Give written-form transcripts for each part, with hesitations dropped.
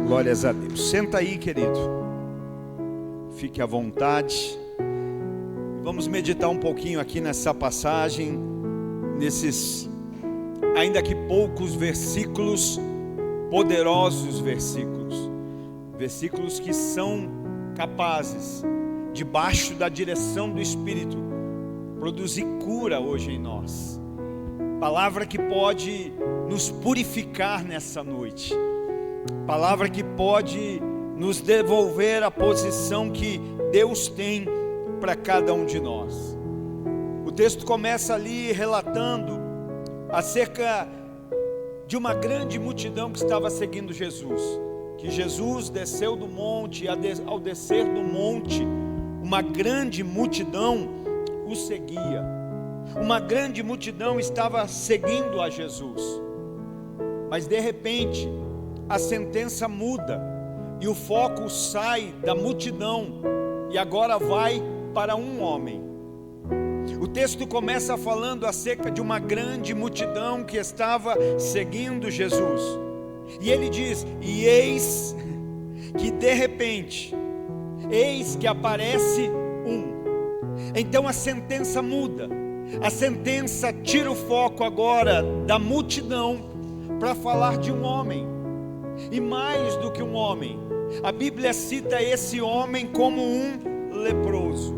Glórias a Deus. Senta aí, querido. Fique à vontade. Vamos meditar um pouquinho aqui nessa passagem, nesses, ainda que poucos versículos, poderosos versículos. Versículos que são capazes, debaixo da direção do Espírito, produzir cura hoje em nós. Palavra que pode nos purificar nessa noite. Palavra que pode nos devolver a posição que Deus tem para cada um de nós. O texto começa ali relatando acerca de uma grande multidão que estava seguindo Jesus. Que Jesus desceu do monte e ao descer do monte, uma grande multidão o seguia. Uma grande multidão estava seguindo a Jesus. Mas de repente, a sentença muda e o foco sai da multidão e agora vai para um homem. O texto começa falando acerca de uma grande multidão que estava seguindo Jesus. E ele diz: e eis que de repente, eis que aparece um. Então a sentença muda. A sentença tira o foco agora da multidão para falar de um homem. E mais do que um homem, a Bíblia cita esse homem como um leproso.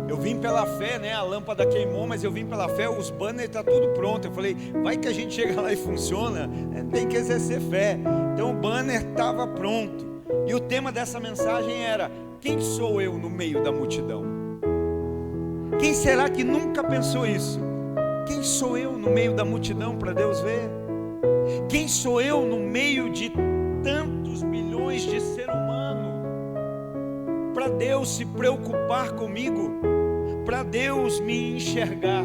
Eu vim pela fé, né? A lâmpada queimou, mas eu vim pela fé. Os banners estão tudo pronto. Eu falei, vai que a gente chega lá e funciona. Tem que exercer fé. Então o banner estava pronto. E o tema dessa mensagem era: quem sou eu no meio da multidão? Quem será que nunca pensou isso? Quem sou eu no meio da multidão para Deus ver? Quem sou eu no meio de tantos bilhões de ser humano para Deus se preocupar comigo, para Deus me enxergar?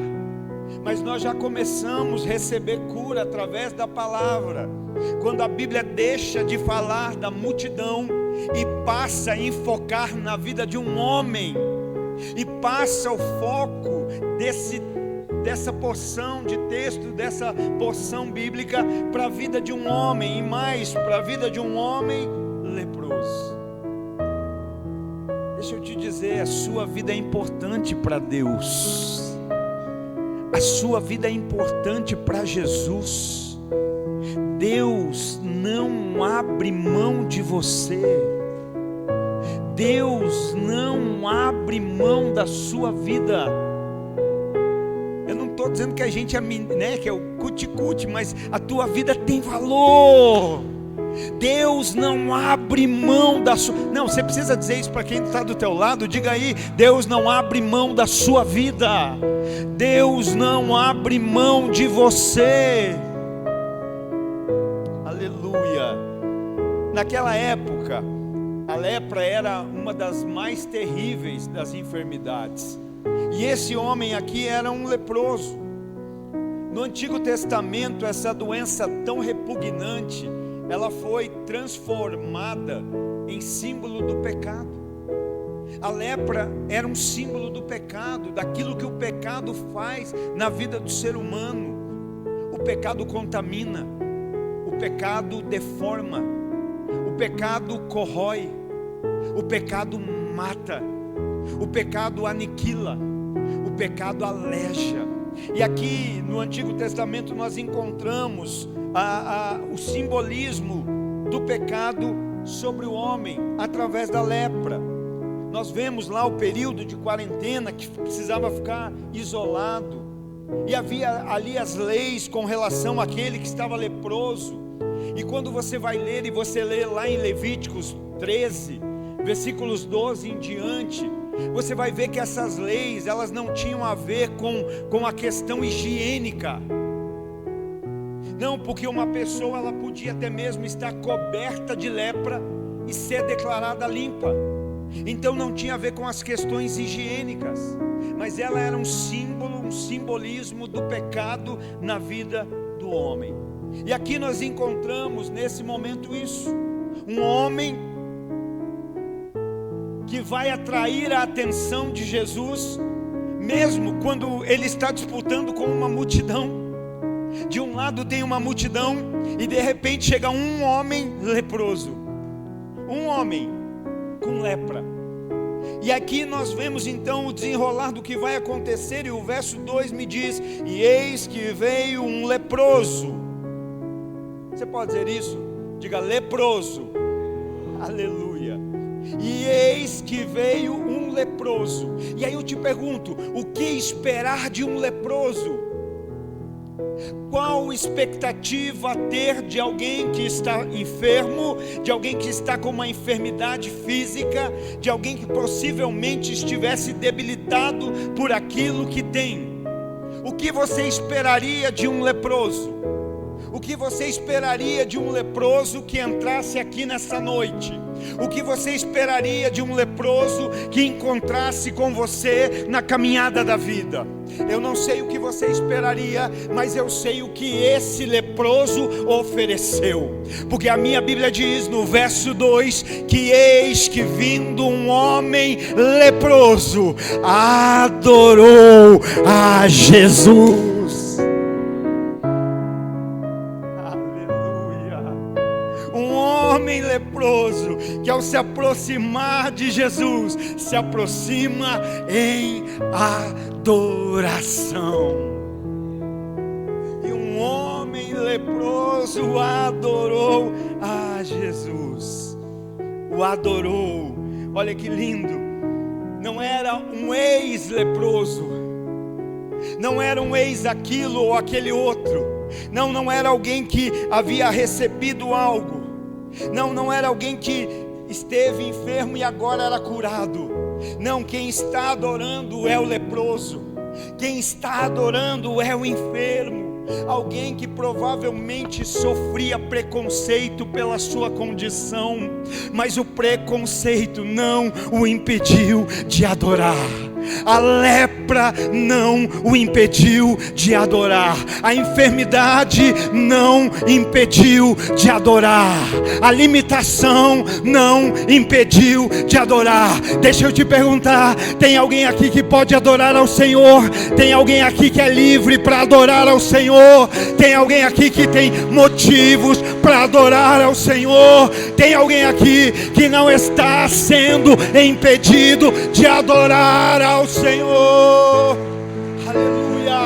Mas nós já começamos a receber cura através da palavra, quando a Bíblia deixa de falar da multidão e passa a enfocar na vida de um homem, e passa o foco dessa porção de texto, dessa porção bíblica, para a vida de um homem, e mais para a vida de um homem leproso. Deixa eu te dizer, a sua vida é importante para Deus, a sua vida é importante para Jesus. Deus não abre mão de você. Deus não abre mão da sua vida. Eu não estou dizendo que a gente é, né, que é o cuti-cuti, mas a tua vida tem valor. Deus não abre mão da sua... Não, você precisa dizer isso para quem está do teu lado. Diga aí: Deus não abre mão da sua vida. Deus não abre mão de você. Aleluia. Naquela época, a lepra era uma das mais terríveis das enfermidades. E esse homem aqui era um leproso. No Antigo Testamento, essa doença tão repugnante, ela foi transformada em símbolo do pecado. A lepra era um símbolo do pecado, daquilo que o pecado faz na vida do ser humano. O pecado contamina, o pecado deforma, o pecado corrói, o pecado mata, o pecado aniquila, o pecado aleja. E aqui no Antigo Testamento nós encontramos o simbolismo do pecado sobre o homem através da lepra. Nós vemos lá o período de quarentena, que precisava ficar isolado, e havia ali as leis com relação àquele que estava leproso. E quando você vai ler, e você lê lá em Levíticos 13, versículos 12 em diante, você vai ver que essas leis, elas não tinham a ver com a questão higiênica. Não, porque uma pessoa, ela podia até mesmo estar coberta de lepra e ser declarada limpa. Então não tinha a ver com as questões higiênicas, mas ela era um símbolo, um simbolismo do pecado na vida do homem. E aqui nós encontramos nesse momento isso, um homem que vai atrair a atenção de Jesus, mesmo quando ele está disputando com uma multidão. De um lado tem uma multidão e de repente chega um homem leproso, um homem com lepra. E aqui nós vemos então o desenrolar do que vai acontecer, e o verso 2 me diz: e eis que veio um leproso. Você pode dizer isso? Diga: leproso. Aleluia. E eis que veio um leproso. E aí eu te pergunto, o que esperar de um leproso? Qual expectativa ter de alguém que está enfermo, de alguém que está com uma enfermidade física, de alguém que possivelmente estivesse debilitado por aquilo que tem? O que você esperaria de um leproso? O que você esperaria de um leproso que entrasse aqui nessa noite? O que você esperaria de um leproso que encontrasse com você na caminhada da vida? Eu não sei o que você esperaria, mas eu sei o que esse leproso ofereceu. Porque a minha Bíblia diz no verso 2 que eis que vindo um homem leproso adorou a Jesus. Homem leproso que ao se aproximar de Jesus, se aproxima em adoração. E um homem leproso adorou a Jesus. O adorou. Olha que lindo. Não era um ex-leproso, não era um ex aquilo ou aquele outro. Não era alguém que havia recebido algo. Não era alguém que esteve enfermo e agora era curado. Não, quem está adorando é o leproso. Quem está adorando é o enfermo. Alguém que provavelmente sofria preconceito pela sua condição, mas o preconceito não o impediu de adorar. A lepra não o impediu de adorar. A enfermidade não impediu de adorar. A limitação não impediu de adorar. Deixa eu te perguntar: tem alguém aqui que pode adorar ao Senhor? Tem alguém aqui que é livre para adorar ao Senhor? Tem alguém aqui que tem motivos para adorar ao Senhor? Tem alguém aqui que não está sendo impedido de adorar ao Senhor? Aleluia.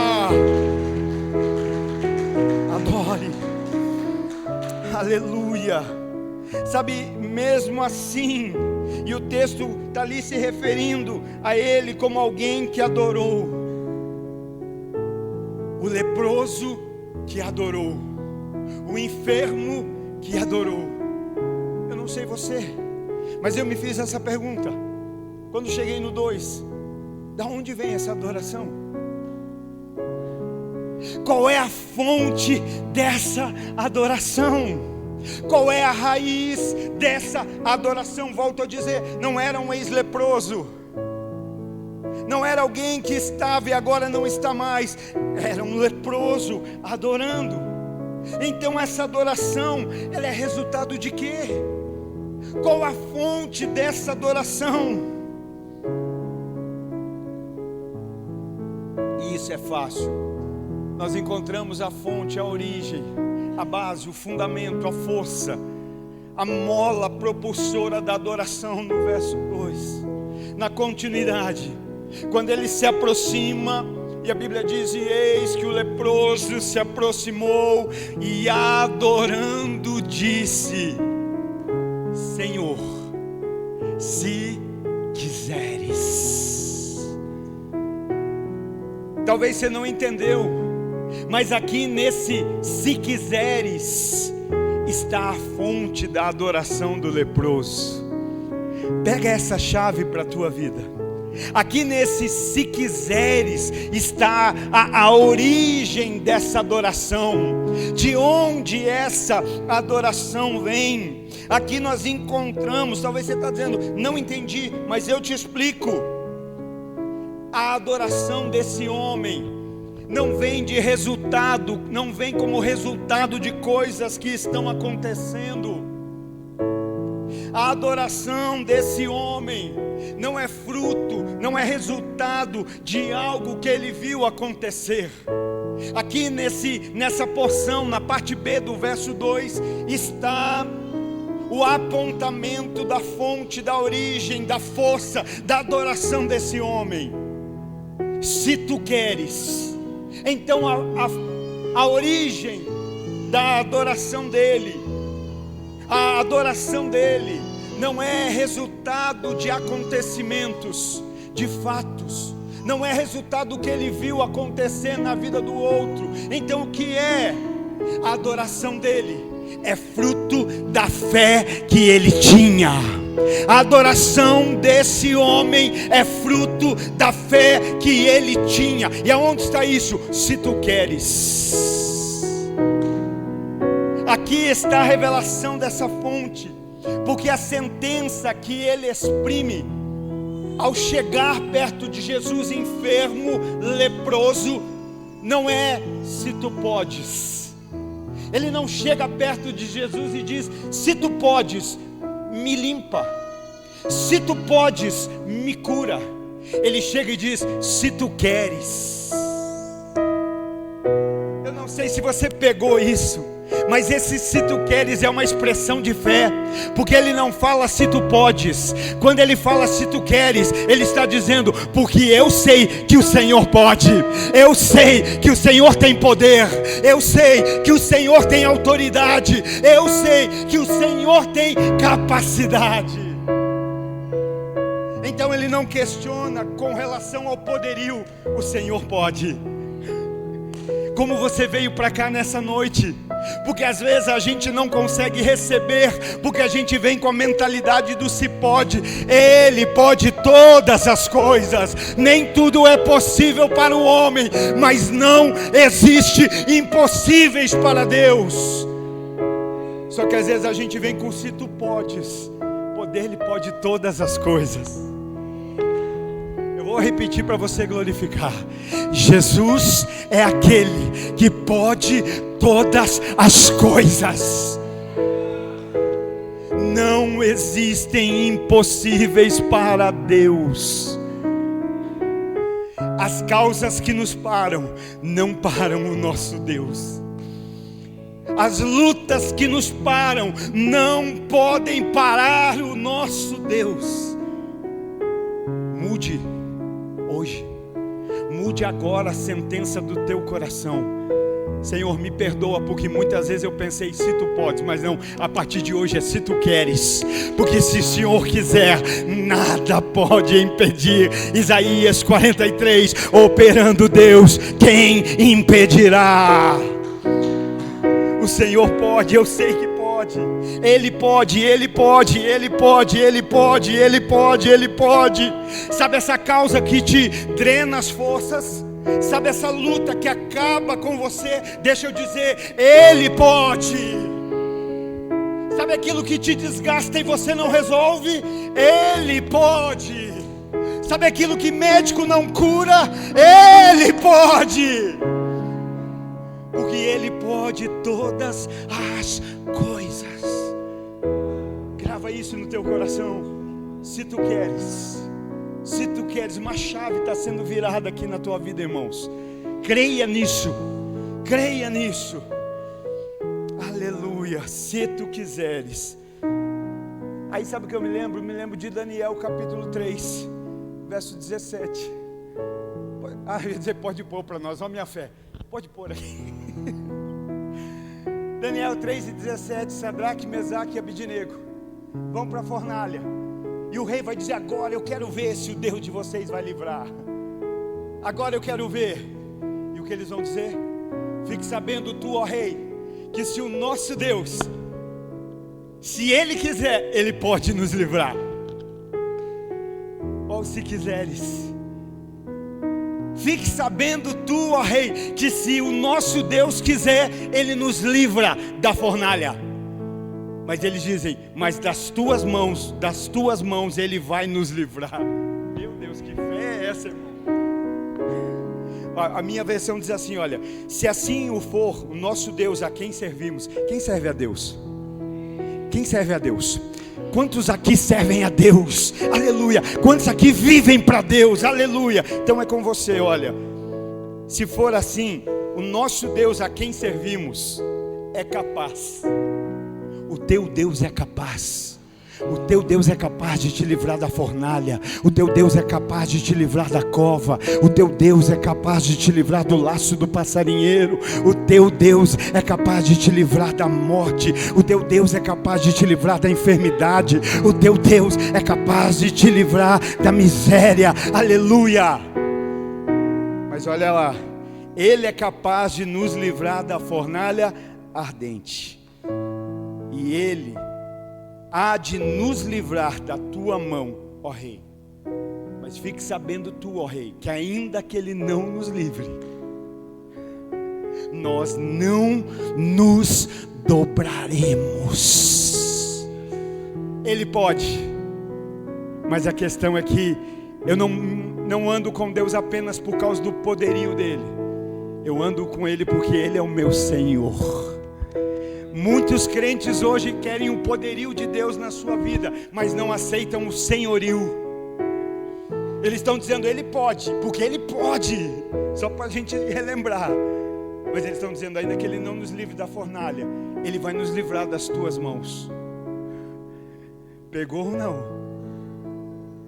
Adore. Aleluia. Sabe, mesmo assim, e o texto está ali se referindo a ele como alguém que adorou. O leproso que adorou, o enfermo que adorou. Eu não sei você, mas eu me fiz essa pergunta quando cheguei no 2: da onde vem essa adoração? Qual é a fonte dessa adoração? Qual é a raiz dessa adoração? Volto a dizer, não era um ex-leproso, não era alguém que estava e agora não está mais, era um leproso adorando. Então essa adoração, ela é resultado de quê? Qual a fonte dessa adoração? E isso é fácil. Nós encontramos a fonte, a origem, a base, o fundamento, a força, a mola propulsora da adoração no verso 2. Na continuidade, quando ele se aproxima, e a Bíblia diz: e eis que o leproso se aproximou e adorando disse: Senhor, se quiseres. Talvez você não entendeu, mas aqui nesse se quiseres está a fonte da adoração do leproso. Pega essa chave para a tua vida. Aqui nesse se quiseres está a origem dessa adoração. De onde essa adoração vem? Aqui nós encontramos, talvez você está dizendo, não entendi, mas eu te explico. A adoração desse homem não vem de resultado, não vem como resultado de coisas que estão acontecendo. A adoração desse homem não é fruto, não é resultado de algo que ele viu acontecer. Aqui nessa porção, na parte B do verso 2, está o apontamento da fonte, da origem, da força, da adoração desse homem. Se tu queres, então a origem da adoração dele, a adoração dele não é resultado de acontecimentos, de fatos, não é resultado do que ele viu acontecer na vida do outro. Então o que é a adoração dele? É fruto da fé que ele tinha. A adoração desse homem é fruto da fé que ele tinha. E aonde está isso? Se tu queres. Aqui está a revelação dessa fonte, porque a sentença que ele exprime ao chegar perto de Jesus, enfermo, leproso, não é se tu podes. Ele não chega perto de Jesus e diz: se tu podes, me limpa. Se tu podes, me cura. Ele chega e diz: se tu queres. Eu não sei se você pegou isso, mas esse se tu queres é uma expressão de fé, porque ele não fala se tu podes. Quando ele fala se tu queres, ele está dizendo: porque eu sei que o Senhor pode, eu sei que o Senhor tem poder, eu sei que o Senhor tem autoridade, eu sei que o Senhor tem capacidade. Então ele não questiona com relação ao poderio, o Senhor pode. Como você veio para cá nessa noite? Porque às vezes a gente não consegue receber, porque a gente vem com a mentalidade do se pode. Ele pode todas as coisas. Nem tudo é possível para o homem, mas não existe impossíveis para Deus. Só que às vezes a gente vem com se tu podes. O poder, ele pode todas as coisas. Vou repetir para você glorificar. Jesus é aquele que pode todas as coisas. Não existem impossíveis para Deus. As causas que nos param não param o nosso Deus. As lutas que nos param não podem parar o nosso Deus. Mude hoje, mude agora a sentença do teu coração. Senhor, me perdoa, porque muitas vezes eu pensei se tu podes, mas não, a partir de hoje é se tu queres, porque se o Senhor quiser, nada pode impedir. Isaías 43, operando Deus, quem impedirá? O Senhor pode, eu sei que pode. Ele pode, Ele pode, Ele pode, Ele pode, Ele pode, Ele pode. Sabe essa causa que te drena as forças? Sabe essa luta que acaba com você? Deixa eu dizer, Ele pode. Sabe aquilo que te desgasta e você não resolve? Ele pode. Sabe aquilo que médico não cura? Ele pode. Porque Ele pode todas as coisas. Grava isso no teu coração. Se tu queres, uma chave está sendo virada aqui na tua vida, irmãos. Creia nisso, creia nisso. Aleluia. Se tu quiseres. Aí sabe o que eu me lembro? Me lembro de Daniel capítulo 3, verso 17. Eu ia dizer, pode pôr para nós, olha a minha fé. Pode pôr aqui. Daniel 3:17, Sadraque, Mesaque e Abidnego vão para a fornalha. E o rei vai dizer: agora eu quero ver se o Deus de vocês vai livrar. Agora eu quero ver. E o que eles vão dizer? Fique sabendo tu, ó rei, que se o nosso Deus, se Ele quiser, Ele pode nos livrar. Ou se quiseres, fique sabendo tu, ó rei, que se o nosso Deus quiser, Ele nos livra da fornalha. Mas eles dizem: mas das tuas mãos Ele vai nos livrar. Meu Deus, que fé é essa, irmão? A minha versão diz assim, olha: se assim o for, o nosso Deus, a quem servimos? Quem serve a Deus? Quem serve a Deus? Quantos aqui servem a Deus? Aleluia. Quantos aqui vivem para Deus? Aleluia. Então é com você, olha. Se for assim, O nosso Deus a quem servimos é capaz. O teu Deus é capaz. O teu Deus é capaz de te livrar da fornalha. O teu Deus é capaz de te livrar da cova. O teu Deus é capaz de te livrar do laço do passarinheiro. O teu Deus é capaz de te livrar da morte. O teu Deus é capaz de te livrar da enfermidade. O teu Deus é capaz de te livrar da miséria. Aleluia! Mas olha lá, Ele é capaz de nos livrar da fornalha ardente. E Ele há de nos livrar da tua mão, ó rei. Mas fique sabendo tu, ó rei, que ainda que Ele não nos livre, nós não nos dobraremos. Ele pode, mas a questão é que eu não ando com Deus apenas por causa do poderio dele. Eu ando com Ele porque Ele é o meu Senhor. Muitos crentes hoje querem o poderio de Deus na sua vida, mas não aceitam o senhorio. Eles estão dizendo, Ele pode, porque Ele pode, só para a gente relembrar. Mas eles estão dizendo, ainda que Ele não nos livre da fornalha, Ele vai nos livrar das tuas mãos. Pegou ou não?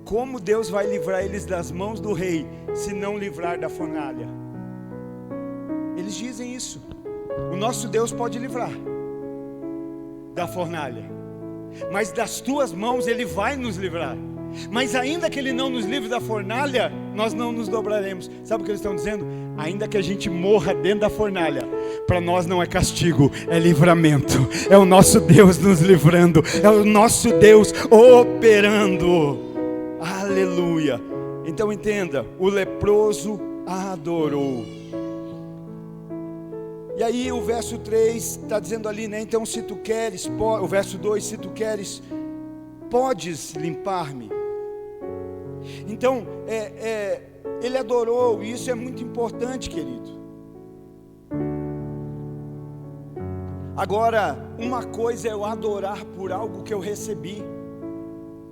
Como Deus vai livrar eles das mãos do rei, se não livrar da fornalha? Eles dizem isso. O nosso Deus pode livrar da fornalha, mas das tuas mãos Ele vai nos livrar. Mas ainda que Ele não nos livre da fornalha, nós não nos dobraremos. Sabe o que eles estão dizendo? Ainda que a gente morra dentro da fornalha, para nós não é castigo, é livramento. É o nosso Deus nos livrando, é o nosso Deus operando. Aleluia. Então entenda, o leproso adorou. E aí o verso 3 está dizendo ali, né? Então se tu queres, o verso 2, se tu queres, podes limpar-me. Então, ele adorou, e isso é muito importante, querido. Agora, uma coisa é eu adorar por algo que eu recebi.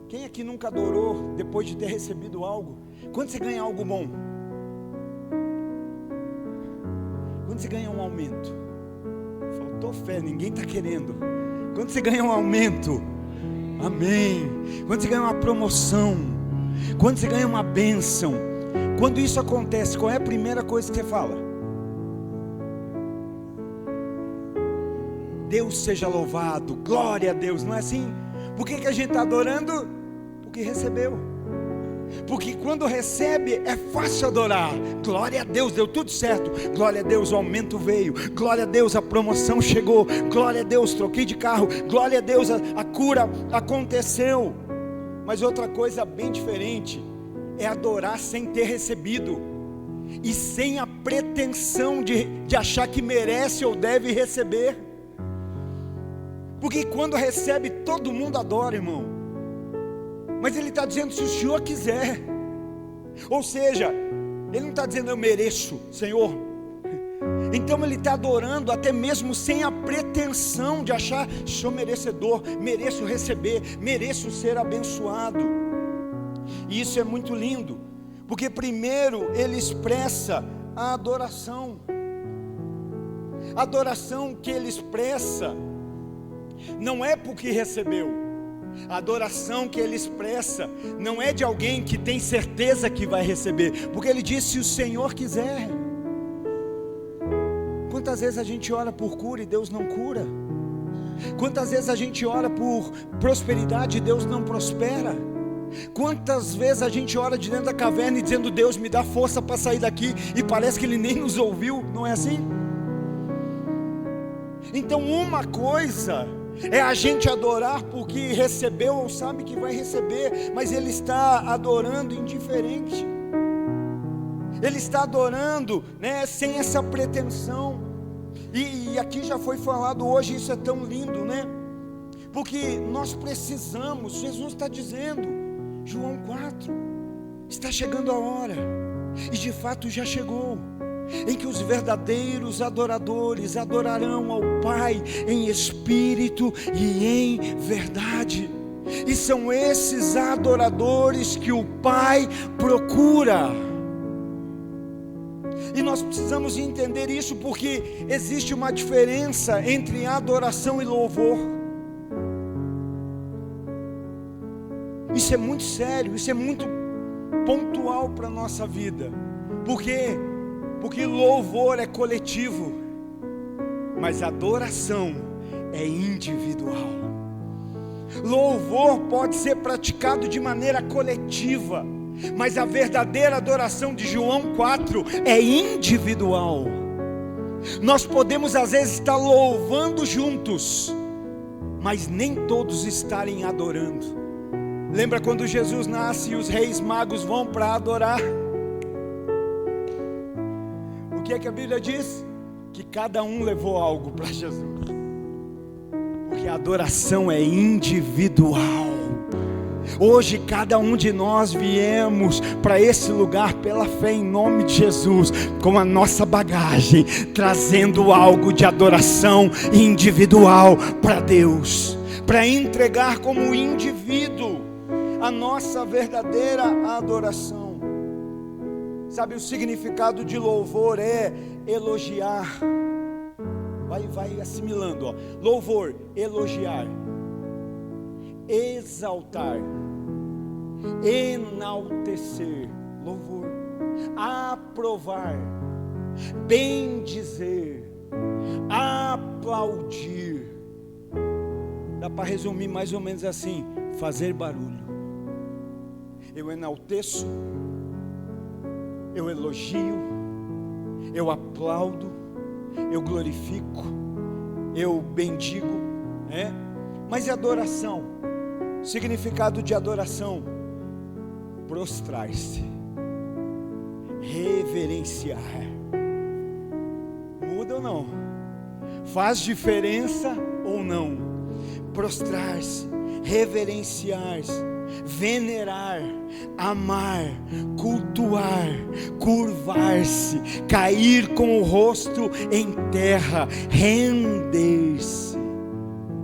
Quem aqui nunca adorou depois de ter recebido algo? Quando você ganha algo bom? Quando você ganha um aumento? Faltou fé, ninguém está querendo. Quando você ganha um aumento? Amém. Quando você ganha uma promoção, quando você ganha uma bênção, quando isso acontece, qual é a primeira coisa que você fala? Deus seja louvado, glória a Deus, não é assim? Por que a gente está adorando? Porque recebeu. Porque quando recebe é fácil adorar. Glória a Deus, deu tudo certo. Glória a Deus, o aumento veio. Glória a Deus, a promoção chegou. Glória a Deus, troquei de carro. Glória a Deus, a cura aconteceu. Mas outra coisa bem diferente é adorar sem ter recebido, e sem a pretensão de achar que merece ou deve receber. Porque quando recebe, todo mundo adora, irmão. Mas ele está dizendo, se o Senhor quiser. Ou seja, ele não está dizendo eu mereço, Senhor. Então ele está adorando até mesmo sem a pretensão de achar, sou merecedor, mereço receber, mereço ser abençoado. E isso é muito lindo, porque primeiro ele expressa a adoração. A adoração que ele expressa não é porque recebeu. A adoração que ele expressa não é de alguém que tem certeza que vai receber, porque ele diz, se o Senhor quiser. Quantas vezes a gente ora por cura e Deus não cura? Quantas vezes a gente ora por prosperidade e Deus não prospera? Quantas vezes a gente ora de dentro da caverna e dizendo, Deus me dá força para sair daqui, e parece que Ele nem nos ouviu, não é assim? Então uma coisa é a gente adorar porque recebeu ou sabe que vai receber, mas ele está adorando indiferente. Ele está adorando, né, sem essa pretensão. E aqui já foi falado hoje, isso é tão lindo, né? Porque nós precisamos, Jesus está dizendo, João 4, está chegando a hora, e de fato já chegou, em que os verdadeiros adoradores adorarão ao Pai em espírito e em verdade. E são esses adoradores que o Pai procura. E nós precisamos entender isso, porque existe uma diferença entre adoração e louvor. Isso é muito sério, isso é muito pontual para a nossa vida. Por quê? Porque louvor é coletivo, mas adoração é individual. Louvor pode ser praticado de maneira coletiva, mas a verdadeira adoração de João 4 é individual. Nós podemos às vezes estar louvando juntos, mas nem todos estarem adorando. Lembra quando Jesus nasce e os reis magos vão para adorar? O que é que a Bíblia diz? Que cada um levou algo para Jesus, porque a adoração é individual. Hoje cada um de nós viemos para esse lugar pela fé em nome de Jesus, com a nossa bagagem, trazendo algo de adoração individual para Deus, para entregar como indivíduo a nossa verdadeira adoração. Sabe, o significado de louvor é elogiar. Vai assimilando, ó. Louvor, elogiar, exaltar, enaltecer, louvor, aprovar, bendizer, aplaudir. Dá para resumir mais ou menos assim: fazer barulho. Eu enalteço, eu elogio, eu aplaudo, eu glorifico, eu bendigo, né? Mas e adoração? Significado de adoração: prostrar-se, reverenciar. Muda ou não? Faz diferença ou não? Prostrar-se, reverenciar-se, venerar, amar, cultuar, curvar-se, cair com o rosto em terra, render-se.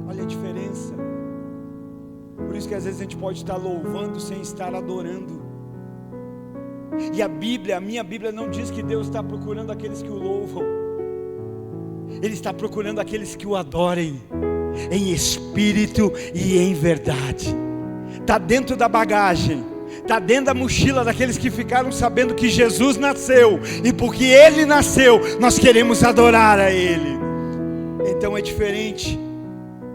Olha a diferença. Por isso que às vezes a gente pode estar louvando sem estar adorando. E a minha Bíblia não diz que Deus está procurando aqueles que o louvam. Ele está procurando aqueles que o adorem em espírito e em verdade. Está dentro da bagagem, está dentro da mochila daqueles que ficaram sabendo que Jesus nasceu, e porque Ele nasceu, nós queremos adorar a Ele. Então é diferente.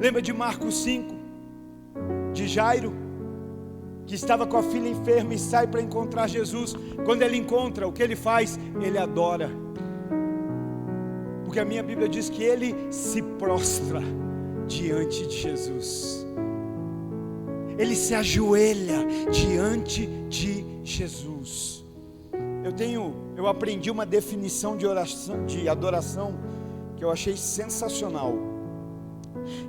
Lembra de Marcos 5, de Jairo, que estava com a filha enferma e sai para encontrar Jesus. Quando ele encontra, o que ele faz? Ele adora, porque a minha Bíblia diz que ele se prostra diante de Jesus. Ele se ajoelha diante de Jesus. Eu aprendi uma definição de adoração que eu achei sensacional.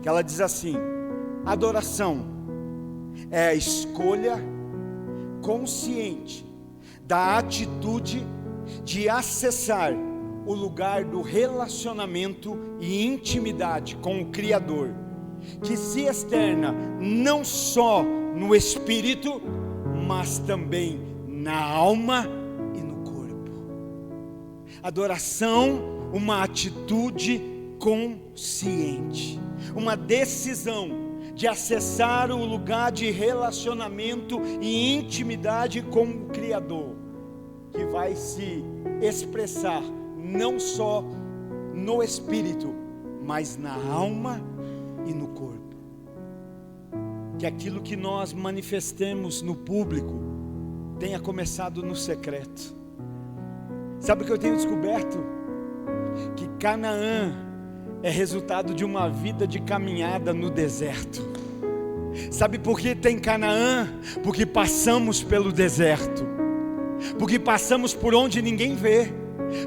Que ela diz assim: adoração é a escolha consciente da atitude de acessar o lugar do relacionamento e intimidade com o Criador, que se externa não só no espírito, mas também na alma e no corpo. Adoração, uma atitude consciente, uma decisão de acessar o lugar de relacionamento e intimidade com o Criador, que vai se expressar não só no espírito, mas na alma e no corpo. Que aquilo que nós manifestemos no público tenha começado no secreto. Sabe o que eu tenho descoberto? Que Canaã é resultado de uma vida de caminhada no deserto. Sabe por que tem Canaã? Porque passamos pelo deserto, porque passamos por onde ninguém vê,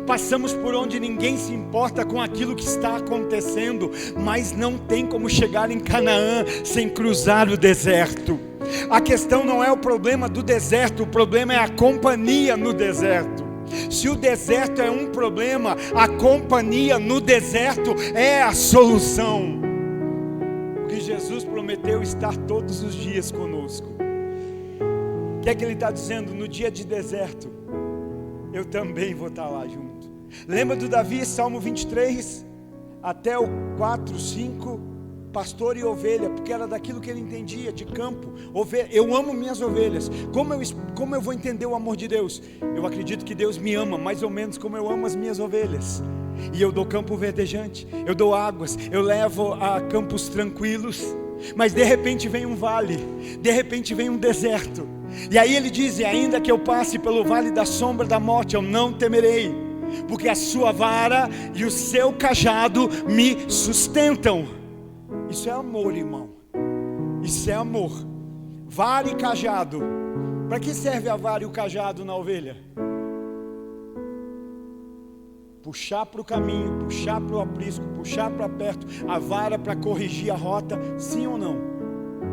passamos por onde ninguém se importa com aquilo que está acontecendo, mas não tem como chegar em Canaã sem cruzar o deserto. A questão não é o problema do deserto, o problema é a companhia no deserto. Se o deserto é um problema, a companhia no deserto é a solução. Porque Jesus prometeu estar todos os dias conosco. O que é que Ele está dizendo? No dia de deserto, eu também vou estar lá junto. Lembra do Davi, Salmo 23, até o 4, 5, pastor e ovelha, porque era daquilo que ele entendia, de campo, ovelha. Eu amo minhas ovelhas. Como eu vou entender o amor de Deus? Eu acredito que Deus me ama, mais ou menos como eu amo as minhas ovelhas. E eu dou campo verdejante, eu dou águas, eu levo a campos tranquilos. Mas de repente vem um vale, de repente vem um deserto. E aí ele diz: e ainda que eu passe pelo vale da sombra da morte, eu não temerei, porque a sua vara e o seu cajado me sustentam. Isso é amor, irmão. Isso é amor. Vara e cajado. Para que serve a vara e o cajado na ovelha? Puxar para o caminho, puxar para o aprisco, puxar para perto. A vara para corrigir a rota, sim ou não?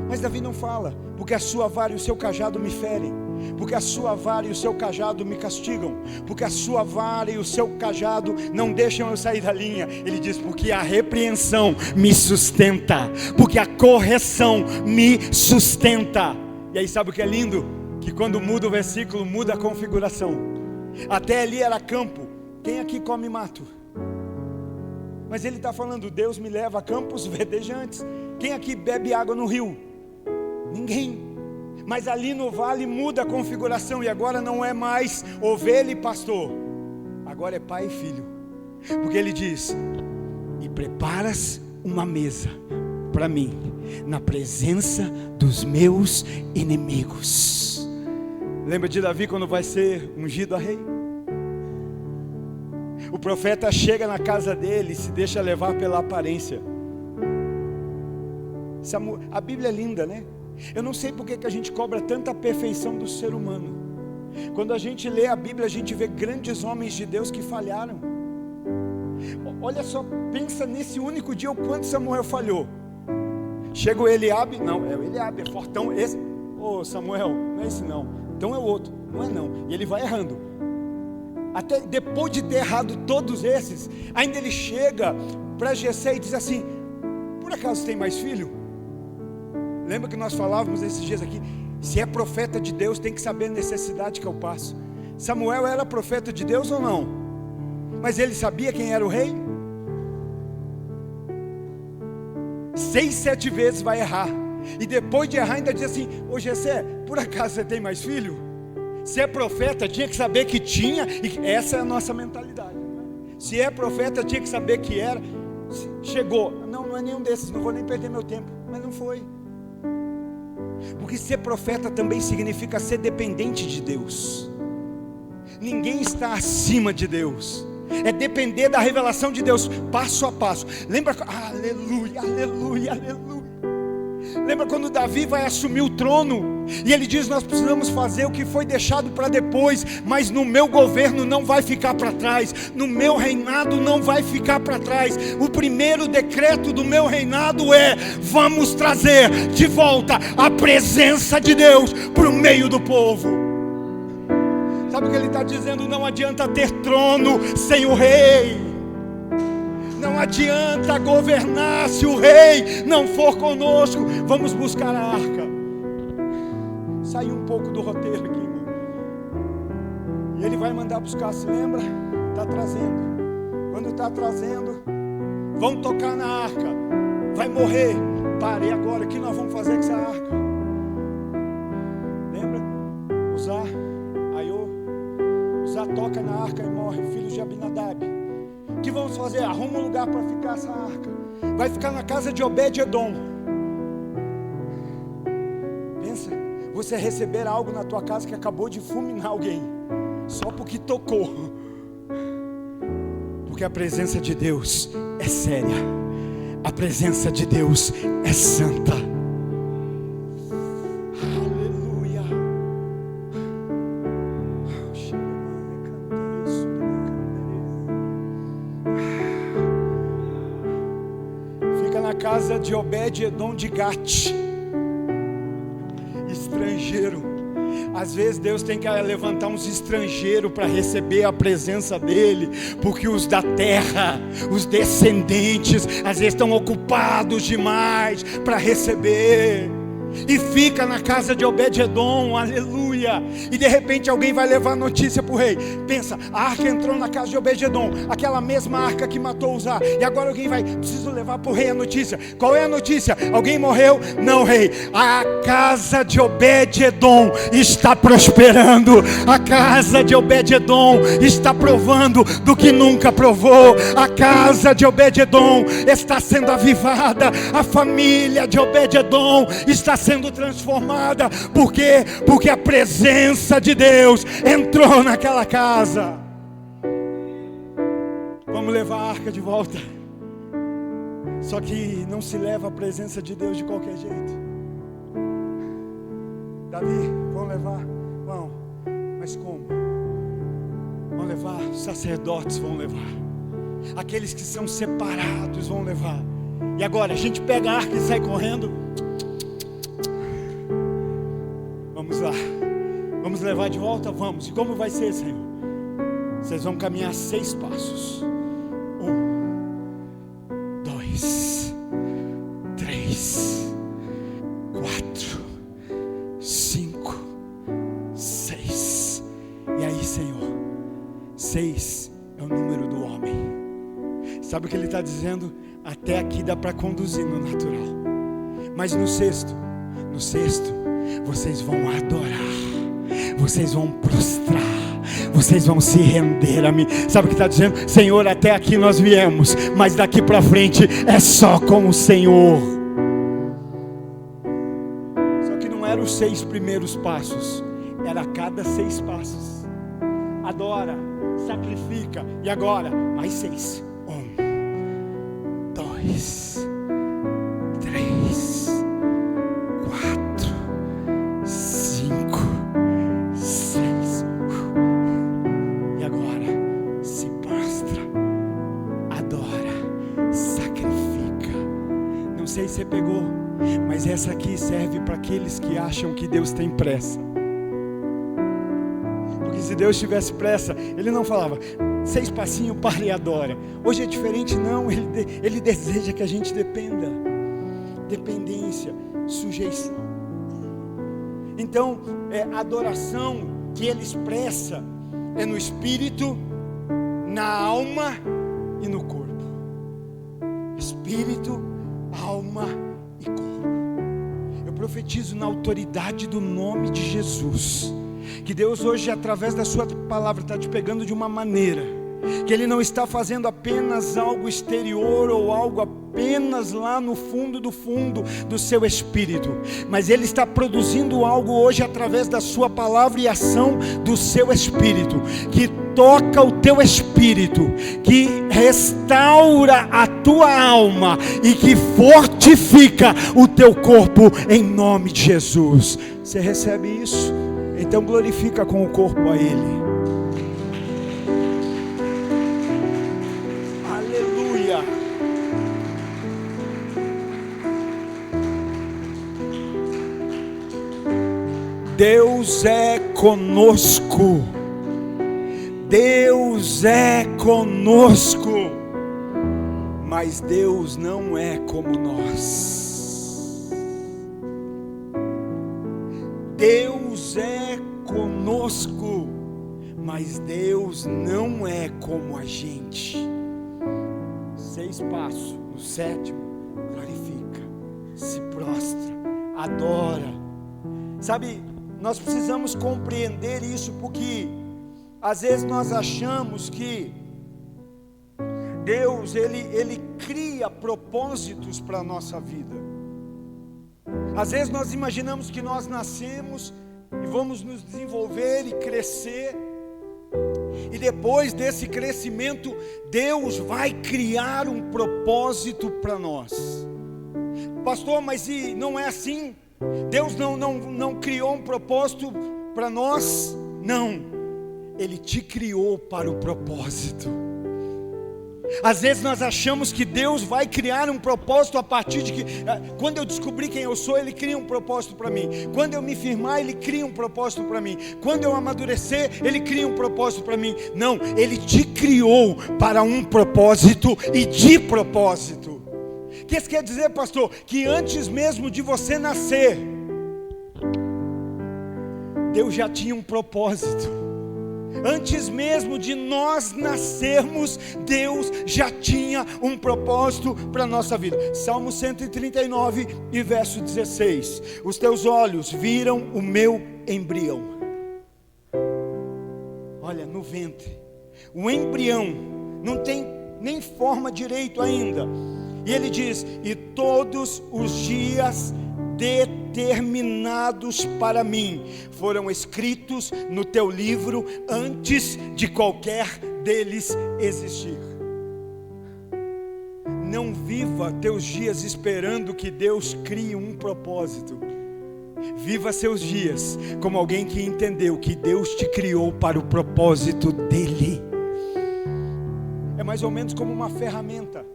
Mas Davi não fala: porque a sua vara e o seu cajado me ferem, porque a sua vara e o seu cajado me castigam, porque a sua vara e o seu cajado não deixam eu sair da linha. Ele diz: porque a repreensão me sustenta, porque a correção me sustenta. E aí sabe o que é lindo? Que quando muda o versículo, muda a configuração. Até ali era campo. Quem aqui come mato? Mas ele está falando: Deus me leva a campos verdejantes. Quem aqui bebe água no rio? Ninguém. Mas ali no vale muda a configuração, e agora não é mais ovelha e pastor, agora é pai e filho. Porque ele diz: e preparas uma mesa para mim na presença dos meus inimigos. Lembra de Davi quando vai ser ungido a rei? O profeta chega na casa dele e se deixa levar pela aparência. A Bíblia é linda, né? Eu não sei porque que a gente cobra tanta perfeição do ser humano. Quando a gente lê a Bíblia, a gente vê grandes homens de Deus que falharam. Olha só, pensa nesse único dia o quanto Samuel falhou. Chega o Eliabe, não, é o Eliabe, é fortão esse. Ô Samuel, não é esse não, então é o outro, não é não. E ele vai errando. Até depois de ter errado todos esses, ainda ele chega para Jessé e diz assim: por acaso tem mais filho? Lembra que nós falávamos esses dias aqui? Se é profeta de Deus, tem que saber a necessidade que eu passo. Samuel era profeta de Deus ou não? Mas ele sabia quem era o rei? 6, 7 vezes vai errar. E depois de errar ainda diz assim: ô Jessé, por acaso você tem mais filho? Se é profeta, tinha que saber que tinha. E essa é a nossa mentalidade, né? Se é profeta, tinha que saber que era. Chegou, não é nenhum desses, não vou nem perder meu tempo. Mas não foi. Porque ser profeta também significa ser dependente de Deus. Ninguém está acima de Deus. É depender da revelação de Deus, passo a passo. Lembra, aleluia, aleluia, aleluia. Lembra quando Davi vai assumir o trono e ele diz: nós precisamos fazer o que foi deixado para depois, mas no meu governo não vai ficar para trás, no meu reinado não vai ficar para trás. O primeiro decreto do meu reinado é: vamos trazer de volta a presença de Deus para o meio do povo. Sabe o que ele está dizendo? Não adianta ter trono sem o rei. Não adianta governar se o rei não for conosco. Vamos buscar a arca. Sair um pouco do roteiro aqui, irmão. E ele vai mandar buscar, se lembra? Está trazendo. Quando está trazendo, vão tocar na arca. Vai morrer. Pare agora, o que nós vamos fazer com essa arca? Lembra? Uzá, Aiô. Uzá toca na arca e morre, filho de Abinadab. O que vamos fazer? Arruma um lugar para ficar essa arca. Vai ficar na casa de Obed-Edom. Pensa, você receber algo na tua casa que acabou de fulminar alguém, só porque tocou. Porque a presença de Deus é séria. A presença de Deus é santa. Casa de Obed-Edom de Gate, estrangeiro. Às vezes Deus tem que levantar uns estrangeiros para receber a presença dele, porque os da terra, os descendentes, às vezes estão ocupados demais para receber. E fica na casa de Obed-Edom, aleluia. aleluia. E de repente alguém vai levar notícia para o rei. Pensa, a arca entrou na casa de Obed-edom, aquela mesma arca que matou Uzá. E agora alguém vai, preciso levar para o rei a notícia. Qual é a notícia? Alguém morreu? Não, rei. A casa de Obed-edom está prosperando. A casa de Obed-edom está provando do que nunca provou. A casa de Obed-edom está sendo avivada. A família de Obed-edom está sendo transformada. Por quê? Porque a presença de Deus entrou naquela casa. Vamos levar a arca de volta. Só que não se leva a presença de Deus de qualquer jeito. Davi, vão levar? Vão. Mas como? Vão levar, os sacerdotes vão levar. Aqueles que são separados vão levar. E agora, a gente pega a arca e sai correndo. Vamos lá. Vamos levar de volta? Vamos. E como vai ser, Senhor? Vocês vão caminhar 6 passos. 1, 2, 3, 4, 5, 6. E aí, Senhor, 6 é o número do homem. Sabe o que ele está dizendo? Até aqui dá para conduzir no natural. Mas no sexto, vocês vão adorar, vocês vão prostrar, vocês vão se render a mim. Sabe o que está dizendo? Senhor, até aqui nós viemos, mas daqui para frente é só com o Senhor. Só que não eram os 6 primeiros passos, era a cada 6 passos. Adora, sacrifica, e agora mais 6. 1, 2, 3, 4, 5, 6. E agora se prostra, adora, sacrifica. Não sei se você pegou, mas essa aqui serve para aqueles que acham que Deus tem pressa. Porque se Deus tivesse pressa, Ele não falava 6 passinhos, para e adora. Hoje é diferente, não. Ele deseja que a gente dependa. Dependência, sujeição. Então, a adoração que Ele expressa é no espírito, na alma e no corpo. Espírito, alma e corpo. Eu profetizo na autoridade do nome de Jesus, que Deus hoje, através da sua palavra, está te pegando de uma maneira, que Ele não está fazendo apenas algo exterior, ou algo apenas lá no fundo do seu espírito, mas Ele está produzindo algo hoje, através da sua palavra e ação do seu espírito, que toca o teu espírito, que restaura a tua alma, e que fortifica o teu corpo, em nome de Jesus. Você recebe isso? Então glorifica com o corpo a Ele. Aleluia. Deus é conosco. Deus é conosco. Mas Deus não é como nós. Deus é conosco, mas Deus não é como a gente. 6 passos. No 7º, glorifica, se prostra, adora. Sabe, nós precisamos compreender isso, porque às vezes nós achamos que Deus, Ele cria propósitos para a nossa vida. Às vezes nós imaginamos que nós nascemos e vamos nos desenvolver e crescer, e depois desse crescimento, Deus vai criar um propósito para nós. Pastor, mas e não é assim? Deus não criou um propósito para nós? Não, Ele te criou para o propósito. Às vezes nós achamos que Deus vai criar um propósito a partir de que, quando eu descobrir quem eu sou, Ele cria um propósito para mim. Quando eu me firmar, Ele cria um propósito para mim. Quando eu amadurecer, Ele cria um propósito para mim. Não, Ele te criou para um propósito e de propósito. O que isso quer dizer, pastor? Que antes mesmo de você nascer, Deus já tinha um propósito. Antes mesmo de nós nascermos, Deus já tinha um propósito para a nossa vida. Salmo 139 e verso 16: os teus olhos viram o meu embrião. Olha, no ventre, o embrião não tem nem forma direito ainda. E ele diz: e todos os dias determinados para mim foram escritos no teu livro antes de qualquer deles existir. Não viva teus dias esperando que Deus crie um propósito. Viva seus dias como alguém que entendeu que Deus te criou para o propósito dele. É mais ou menos como uma ferramenta.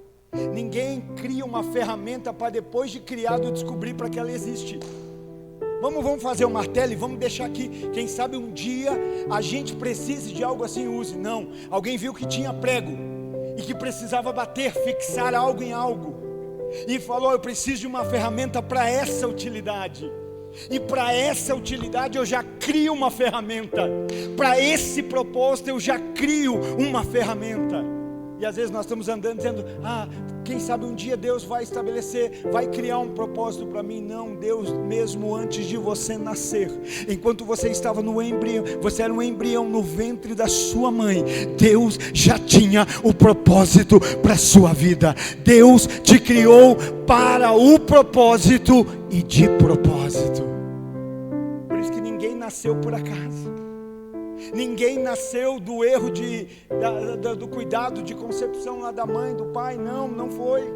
Ninguém cria uma ferramenta para depois de criado descobrir para que ela existe. Vamos fazer o martelo e vamos deixar aqui. Quem sabe um dia a gente precise de algo assim e use. Não, alguém viu que tinha prego e que precisava bater, fixar algo em algo, e falou: eu preciso de uma ferramenta para essa utilidade. E para essa utilidade eu já crio uma ferramenta. Para esse propósito eu já crio uma ferramenta. E às vezes nós estamos andando dizendo: quem sabe um dia Deus vai estabelecer, vai criar um propósito para mim. Não, Deus mesmo antes de você nascer, enquanto você estava no embrião, você era um embrião no ventre da sua mãe, Deus já tinha o propósito para a sua vida. Deus te criou para o propósito e de propósito. Por isso que ninguém nasceu por acaso. Ninguém nasceu do erro do cuidado de concepção lá da mãe, do pai. Não foi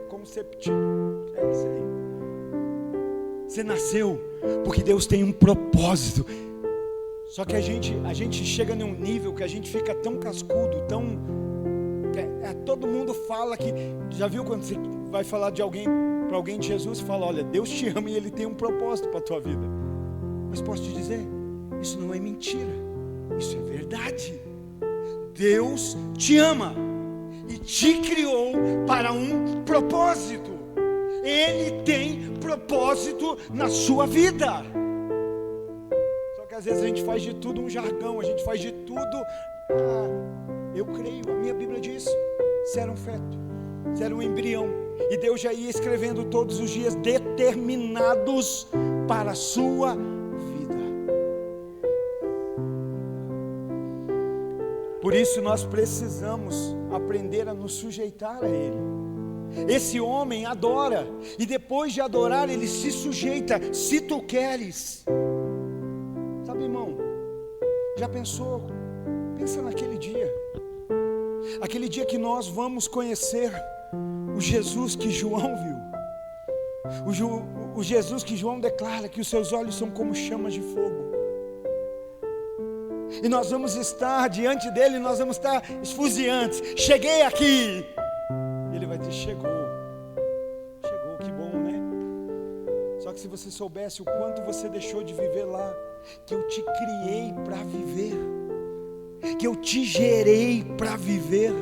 conceptivo. É isso aí. Você nasceu porque Deus tem um propósito. Só que a gente chega num nível que a gente fica tão cascudo, todo mundo fala que, já viu quando você vai falar de alguém, para alguém de Jesus, fala: olha, Deus te ama e Ele tem um propósito para a tua vida. Mas posso te dizer, isso não é mentira. Isso é verdade. Deus te ama e te criou para um propósito. Ele tem propósito na sua vida. Só que às vezes a gente faz de tudo um jargão, a gente faz de tudo. Eu creio, a minha Bíblia diz: você era um feto, você era um embrião, e Deus já ia escrevendo todos os dias determinados para a sua vida. Por isso nós precisamos aprender a nos sujeitar a Ele. Esse homem adora, e depois de adorar ele se sujeita. Se tu queres. Sabe, irmão, já pensou? Pensa naquele dia. Aquele dia que nós vamos conhecer o Jesus que João viu. O Jesus que João declara que os seus olhos são como chamas de fogo. E nós vamos estar diante dele, nós vamos estar esfuziantes. Cheguei aqui. E ele vai dizer: chegou, que bom, né? Só que se você soubesse o quanto você deixou de viver lá, que eu te criei para viver, que eu te gerei para viver.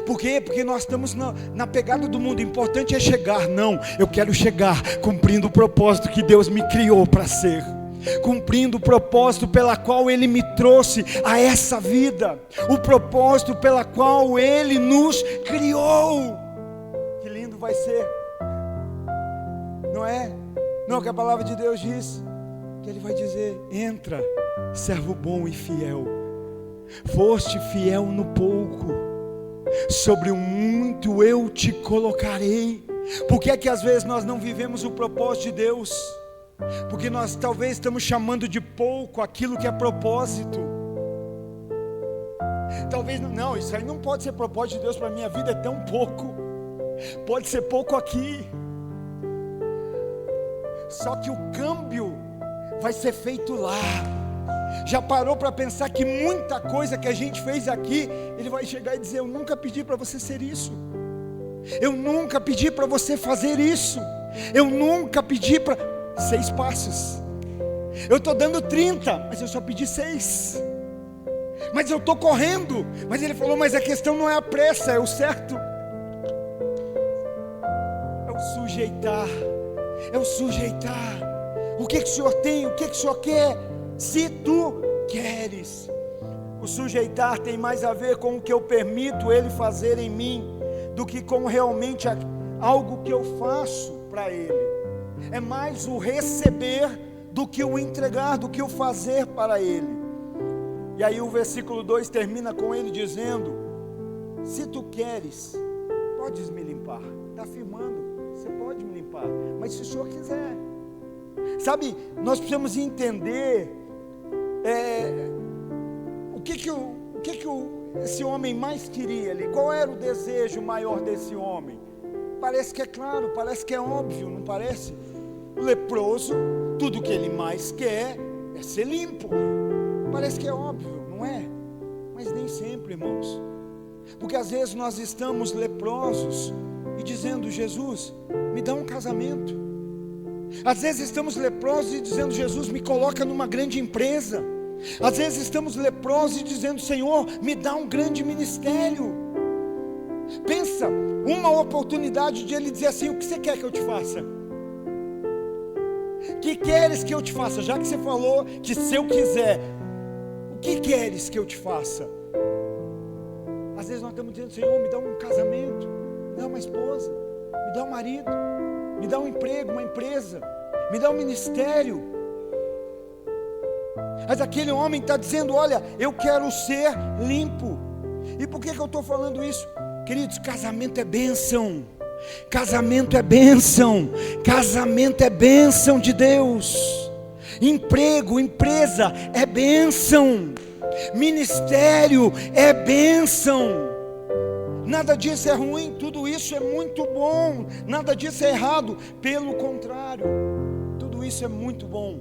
Por quê? Porque nós estamos na pegada do mundo. O importante é chegar. Não, eu quero chegar cumprindo o propósito que Deus me criou para ser, cumprindo o propósito pela qual Ele me trouxe a essa vida, o propósito pela qual Ele nos criou. Que lindo vai ser, não é? Não, que a palavra de Deus diz que Ele vai dizer: entra, servo bom e fiel, foste fiel no pouco, sobre o muito eu te colocarei. Por que é que às vezes nós não vivemos o propósito de Deus? Porque nós talvez estamos chamando de pouco aquilo que é propósito. Talvez não, isso aí não pode ser propósito de Deus para a minha vida, é tão pouco. Pode ser pouco aqui. Só que o câmbio vai ser feito lá. Já parou para pensar que muita coisa que a gente fez aqui, Ele vai chegar e dizer: eu nunca pedi para você ser isso. Eu nunca pedi para você fazer isso. Eu nunca pedi para 6 passos. Eu estou dando 30, mas eu só pedi 6. Mas eu estou correndo. Mas Ele falou: mas a questão não é a pressa, é o certo. É o sujeitar. É o sujeitar. O que o Senhor tem? O que o Senhor quer? Se tu queres. O sujeitar tem mais a ver com o que eu permito ele fazer em mim, do que com realmente algo que eu faço para ele. É mais o receber do que o entregar, do que o fazer para ele. E aí o versículo 2 termina com ele dizendo: se tu queres, podes me limpar. Está afirmando, você pode me limpar, mas se o Senhor quiser. Sabe, nós precisamos entender o que esse homem mais queria ali. Qual era o desejo maior desse homem? Parece que é claro, parece que é óbvio, não parece? O leproso, tudo que ele mais quer é ser limpo. Parece que é óbvio, não é? Mas nem sempre, irmãos. Porque às vezes nós estamos leprosos e dizendo: Jesus, me dá um casamento. Às vezes estamos leprosos e dizendo: Jesus, me coloca numa grande empresa. Às vezes estamos leprosos e dizendo: Senhor, me dá um grande ministério. Pensa, uma oportunidade de ele dizer assim: o que você quer que eu te faça? O que queres que eu te faça? Já que você falou que se eu quiser, o que queres que eu te faça? Às vezes nós estamos dizendo: Senhor, me dá um casamento, me dá uma esposa, me dá um marido, me dá um emprego, uma empresa, me dá um ministério. Mas aquele homem está dizendo: olha, eu quero ser limpo. E por que eu estou falando isso? Queridos, casamento é bênção. Casamento é bênção. Casamento é bênção de Deus. Emprego, empresa é bênção. Ministério é bênção. Nada disso é ruim, tudo isso é muito bom. Nada disso é errado, pelo contrário, tudo isso é muito bom.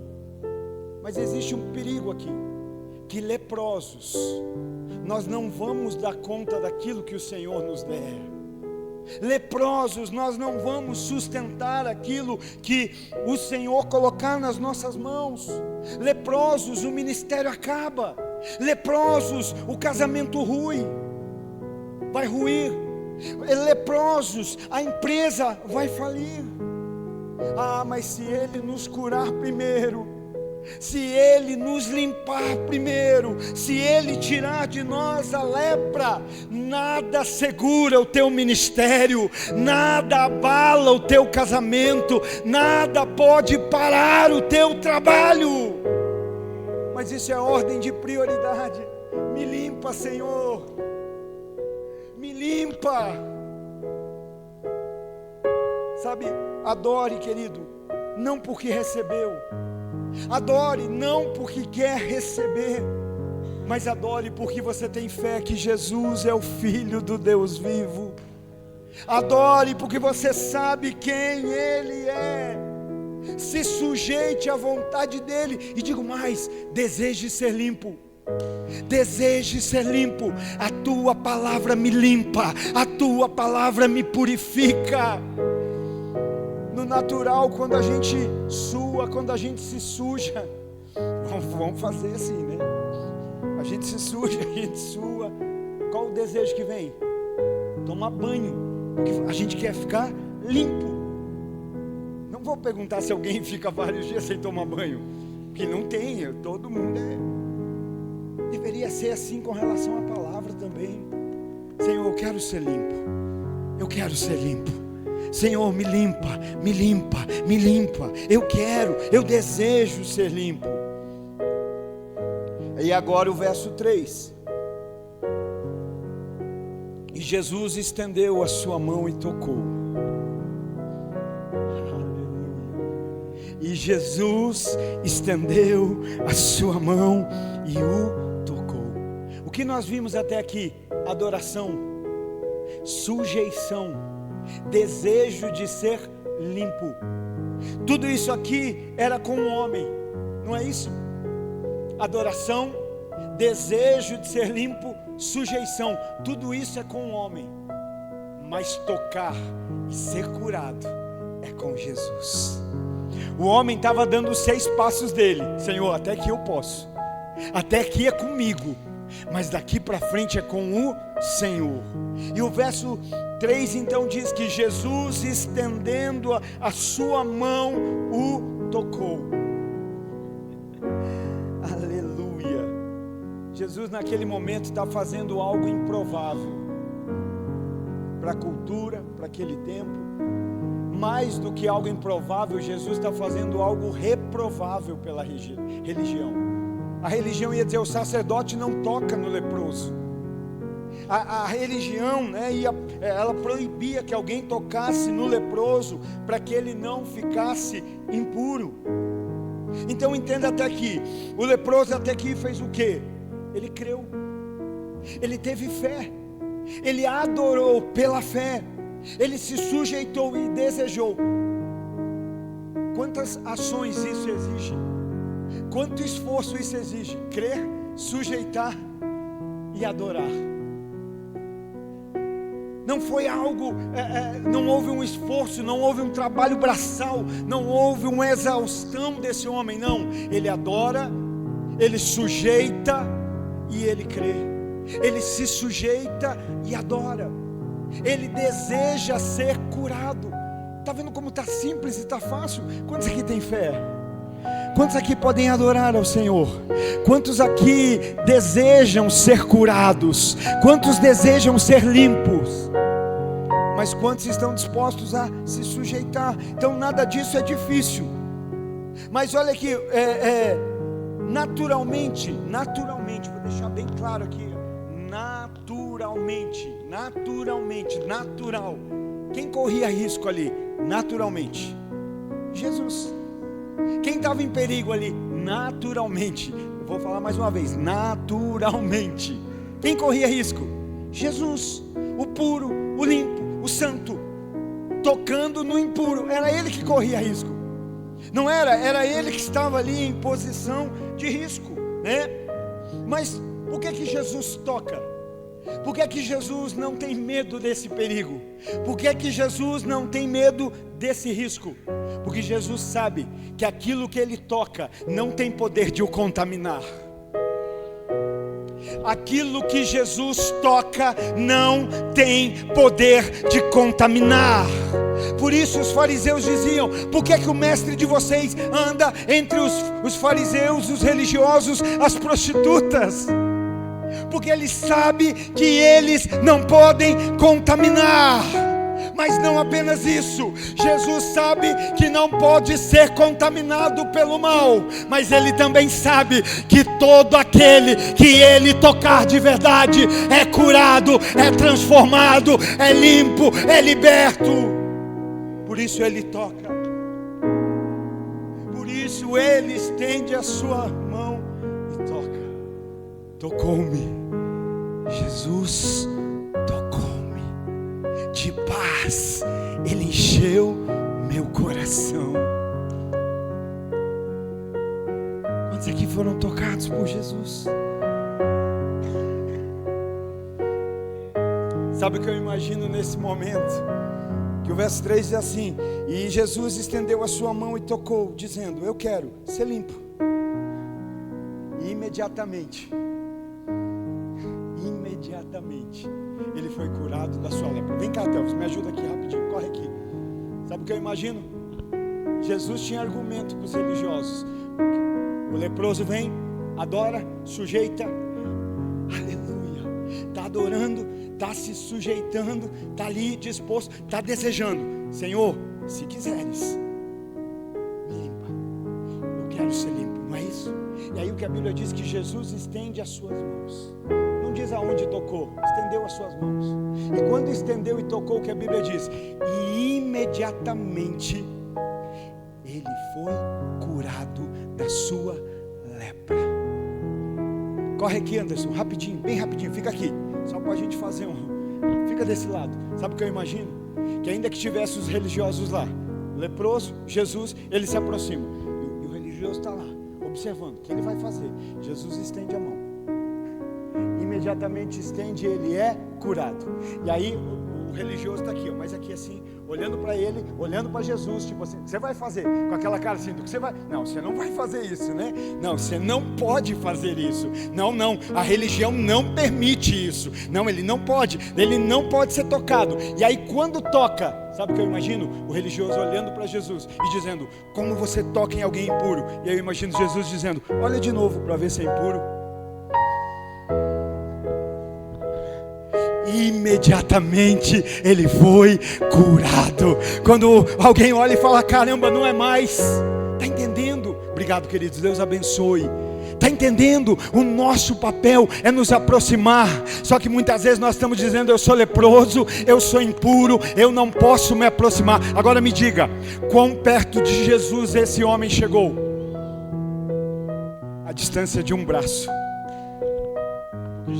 Mas existe um perigo aqui, que leprosos, nós não vamos dar conta daquilo que o Senhor nos der. Leprosos, nós não vamos sustentar aquilo que o Senhor colocar nas nossas mãos. Leprosos, o ministério acaba. Leprosos, o casamento vai ruir. Leprosos, a empresa vai falir. Mas se Ele nos curar primeiro, se Ele nos limpar primeiro, se Ele tirar de nós a lepra, nada segura o teu ministério, nada abala o teu casamento, nada pode parar o teu trabalho. Mas isso é ordem de prioridade. Me limpa, Senhor, me limpa. Sabe, adore, querido, não porque recebeu. Adore não porque quer receber, mas adore porque você tem fé que Jesus é o Filho do Deus vivo. Adore porque você sabe quem Ele é. Se sujeite à vontade dEle. E digo mais, deseje ser limpo. Deseje ser limpo. A tua palavra me limpa, a tua palavra me purifica. No natural, quando a gente sua, quando a gente se suja, vamos fazer assim, né? A gente se suja, a gente sua. Qual o desejo que vem? Tomar banho, porque a gente quer ficar limpo. Não vou perguntar se alguém fica vários dias sem tomar banho, porque não tem, todo mundo deveria ser assim com relação à palavra também. Senhor, eu quero ser limpo, eu quero ser limpo. Senhor, me limpa, me limpa, me limpa. Eu desejo ser limpo. E agora o verso 3. E Jesus estendeu a sua mão e tocou. E Jesus estendeu a sua mão e o tocou. O que nós vimos até aqui? Adoração, sujeição, desejo de ser limpo. Tudo isso aqui era com o homem, não é isso? Adoração, desejo de ser limpo, sujeição, tudo isso é com o homem. Mas tocar e ser curado é com Jesus. O homem estava dando os 6 passos dele. Senhor, até aqui eu posso, até aqui é comigo, mas daqui para frente é com o Senhor. E o verso 3 então diz que Jesus, estendendo a sua mão, o tocou. Jesus naquele momento está fazendo algo improvável para a cultura, para aquele tempo. Mais do que algo improvável, Jesus está fazendo algo reprovável pela religião. A religião ia dizer: o sacerdote não toca no leproso. A religião, né, ela proibia que alguém tocasse no leproso para que ele não ficasse impuro. Então entenda até aqui, o leproso até aqui fez o quê? Ele creu, ele teve fé, ele adorou pela fé, ele se sujeitou e desejou. Quantas ações isso exige? Quanto esforço isso exige? Crer, sujeitar e adorar. Não foi algo, não houve um esforço, não houve um trabalho braçal, não houve uma exaustão desse homem, não. Ele adora, ele sujeita e ele crê. Ele se sujeita e adora. Ele deseja ser curado. Está vendo como está simples e está fácil? Quantos aqui têm fé? Quantos aqui podem adorar ao Senhor? Quantos aqui desejam ser curados? Quantos desejam ser limpos? Mas quantos estão dispostos a se sujeitar? Então nada disso é difícil. Mas olha aqui, naturalmente, vou deixar bem claro aqui, natural. Quem corria risco ali? Naturalmente, Jesus. Quem estava em perigo ali? Naturalmente. Eu vou falar mais uma vez, naturalmente. Quem corria risco? Jesus, o puro, o limpo, o santo, tocando no impuro. Era ele que corria risco. Não era ele que estava ali em posição de risco, né? Mas por que Jesus toca? Por que Jesus não tem medo desse perigo? Por que Jesus não tem medo desse risco? Porque Jesus sabe que aquilo que ele toca não tem poder de o contaminar. Aquilo que Jesus toca não tem poder de contaminar. Por isso os fariseus diziam: por que o mestre de vocês anda entre os fariseus, os religiosos, as prostitutas? Porque ele sabe que eles não podem contaminar. Mas não apenas isso, Jesus sabe que não pode ser contaminado pelo mal, mas ele também sabe que todo aquele que ele tocar de verdade é curado, é transformado, é limpo, é liberto. Por isso ele toca, por isso ele estende a sua mão e toca. Tocou-me, Jesus tocou-me. De paz, ele encheu meu coração. Quantos aqui foram tocados por Jesus? Sabe o que eu imagino nesse momento? Que o verso 3 diz assim: e Jesus estendeu a sua mão e tocou, dizendo: eu quero ser limpo. E imediatamente ele foi curado da sua lepra. Vem cá, Telvis, me ajuda aqui rapidinho, corre aqui. Sabe o que eu imagino? Jesus tinha argumento para os religiosos. O leproso vem, adora, sujeita, aleluia, está adorando, está se sujeitando, está ali disposto, está desejando: Senhor, se quiseres, me limpa, eu quero ser limpo, não é isso? E aí o que a Bíblia diz, que Jesus estende as suas mãos. Não diz aonde tocou, estendeu as suas mãos. E quando estendeu e tocou, o que a Bíblia diz? E imediatamente ele foi curado da sua lepra. Corre aqui, Anderson, rapidinho, bem rapidinho, fica aqui, só para a gente fazer fica desse lado. Sabe o que eu imagino? Que ainda que tivesse os religiosos lá, leproso, Jesus, ele se aproxima, e o religioso está lá, observando, o que ele vai fazer? Jesus estende a mão, imediatamente estende, ele é curado. E aí o religioso está aqui, mas aqui assim, olhando para ele, olhando para Jesus, tipo assim: você vai fazer? Com aquela cara assim, do que você vai? Não, você não vai fazer isso, né? Não, você não pode fazer isso. Não, a religião não permite isso. Não, ele não pode ser tocado. E aí quando toca, sabe o que eu imagino? O religioso olhando para Jesus e dizendo: como você toca em alguém impuro? E aí eu imagino Jesus dizendo: olha de novo para ver se é impuro. imediatamente ele foi curado. Quando alguém olha e fala: caramba, não é mais. Está entendendo? Obrigado, queridos, Deus abençoe. Está entendendo? O nosso papel é nos aproximar. Só que muitas vezes nós estamos dizendo: eu sou leproso, eu sou impuro, eu não posso me aproximar. Agora me diga, quão perto de Jesus esse homem chegou? A distância de um braço.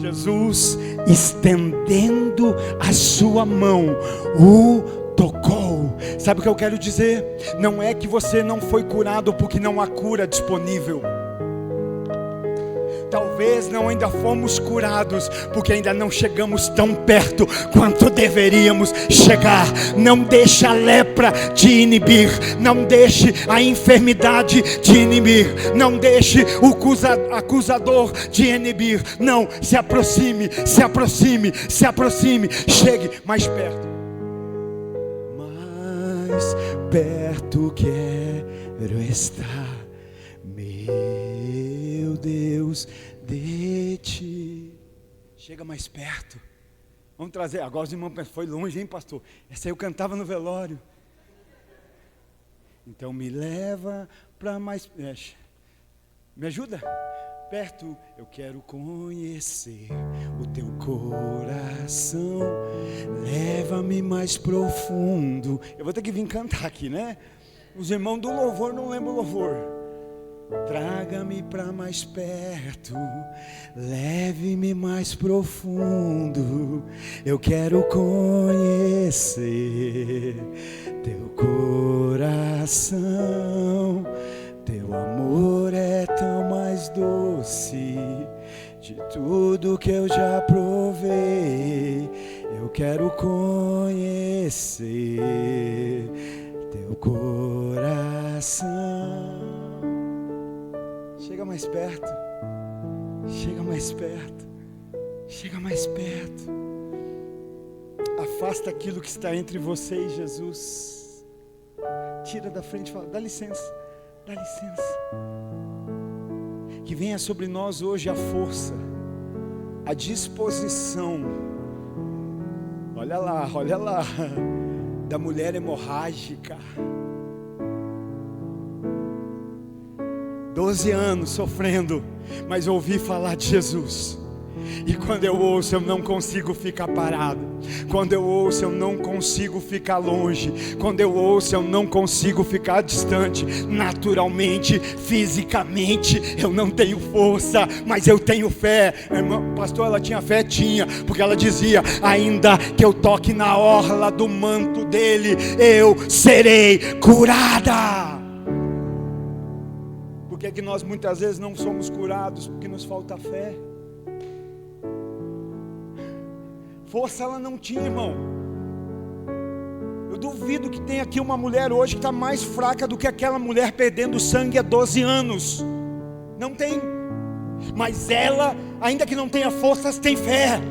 Jesus, estendendo a sua mão, o tocou. Sabe o que eu quero dizer? Não é que você não foi curado porque não há cura disponível. Talvez não ainda fomos curados porque ainda não chegamos tão perto quanto deveríamos chegar. Não deixe a lepra te inibir, não deixe a enfermidade te inibir, não deixe o acusador te inibir. Não, se aproxime, se aproxime, se aproxime. Chegue mais perto. Mais perto quero estar, meu Deus, de ti. Chega mais perto. Vamos trazer. Agora os irmãos pensam: foi longe, hein, pastor? Essa aí eu cantava no velório. Então me leva para mais. Me ajuda? Perto. Eu quero conhecer o teu coração. Leva-me mais profundo. Eu vou ter que vir cantar aqui, né? Os irmãos do louvor não lembram o louvor. Traga-me para mais perto, leve-me mais profundo. Eu quero conhecer teu coração. Teu amor é tão mais doce de tudo que eu já provei. Eu quero conhecer teu coração. Chega mais perto, chega mais perto, chega mais perto. Afasta aquilo que está entre você e Jesus. Tira da frente e fala: dá licença, dá licença. Que venha sobre nós hoje a força, a disposição. Olha lá, da mulher hemorrágica. 12 anos sofrendo, mas ouvi falar de Jesus. E quando eu ouço, eu não consigo ficar parado. Quando eu ouço, eu não consigo ficar longe. Quando eu ouço, eu não consigo ficar distante. Naturalmente, fisicamente, eu não tenho força, mas eu tenho fé. Irmã, pastor, ela tinha fé? Tinha, porque ela dizia: ainda que eu toque na orla do manto dele, eu serei curada. Por que é que nós muitas vezes não somos curados? Porque nos falta fé. Força ela não tinha, irmão. Eu duvido que tenha aqui uma mulher hoje que está mais fraca do que aquela mulher perdendo sangue há 12 anos. Não tem. Mas ela, ainda que não tenha forças, tem fé.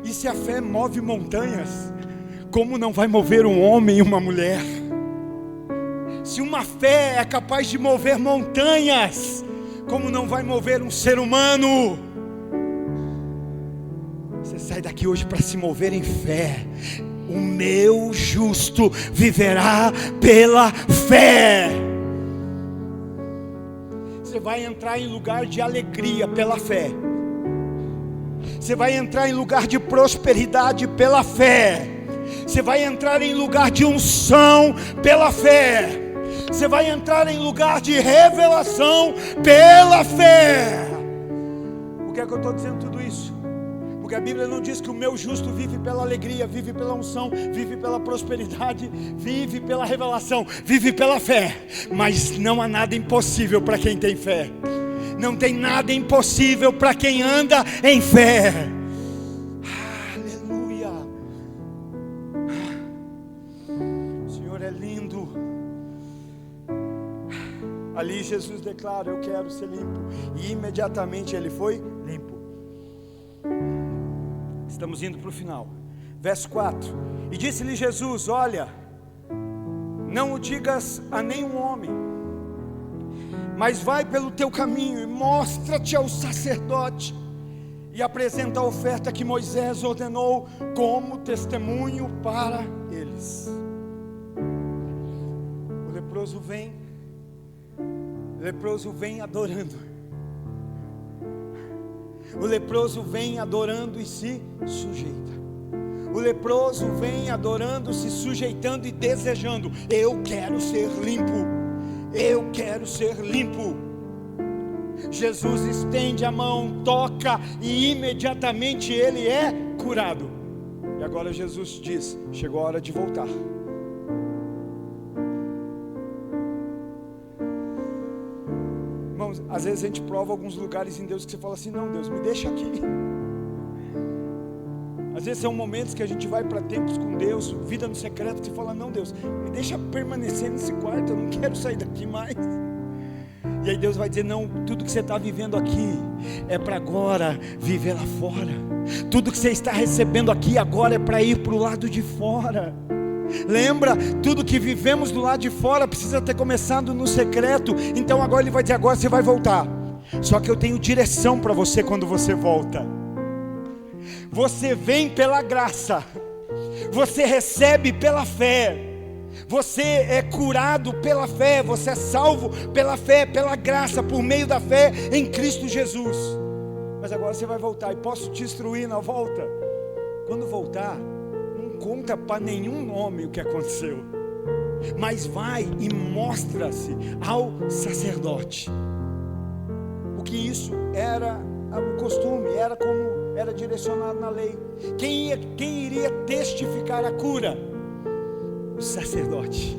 E se a fé move montanhas, como não vai mover um homem e uma mulher? Se uma fé é capaz de mover montanhas, como não vai mover um ser humano? Você sai daqui hoje para se mover em fé. O meu justo viverá pela fé. Você vai entrar em lugar de alegria pela fé. Você vai entrar em lugar de prosperidade pela fé. Você vai entrar em lugar de unção pela fé. Você vai entrar em lugar de revelação pela fé. Por que é que eu estou dizendo tudo isso? Porque a Bíblia não diz que o meu justo vive pela alegria, vive pela unção, vive pela prosperidade, vive pela revelação, vive pela fé. Mas não há nada impossível para quem tem fé. Não tem nada impossível para quem anda em fé. Aleluia. O Senhor é lindo. Ali Jesus declara: eu quero ser limpo. E imediatamente ele foi limpo. Estamos indo para o final. Verso 4. E disse-lhe Jesus: olha, não o digas a nenhum homem, mas vai pelo teu caminho e mostra-te ao sacerdote e apresenta a oferta que Moisés ordenou como testemunho para eles. O leproso vem adorando. O leproso vem adorando e se sujeita. O leproso vem adorando, se sujeitando e desejando: eu quero ser limpo, eu quero ser limpo. Jesus estende a mão, toca e imediatamente ele é curado. E agora Jesus diz: chegou a hora de voltar. Irmãos, às vezes a gente prova alguns lugares em Deus que você fala assim: não, Deus, me deixa aqui. Às vezes são momentos que a gente vai para tempos com Deus, vida no secreto, que você fala: não, Deus, me deixa permanecer nesse quarto, eu não quero sair daqui mais. E aí Deus vai dizer: não, tudo que você está vivendo aqui é para agora viver lá fora. Tudo que você está recebendo aqui agora é para ir para o lado de fora. Lembra, tudo que vivemos do lado de fora precisa ter começado no secreto. Então agora ele vai dizer: agora você vai voltar. Só que eu tenho direção para você quando você volta. Você vem pela graça, você recebe pela fé, você é curado pela fé, você é salvo pela fé, pela graça, por meio da fé em Cristo Jesus. Mas agora você vai voltar, e posso te instruir na volta. Quando voltar, não conta para nenhum homem o que aconteceu, mas vai e mostra-se ao sacerdote, porque isso era o costume, era como era direcionado na lei. Quem iria testificar a cura? O sacerdote.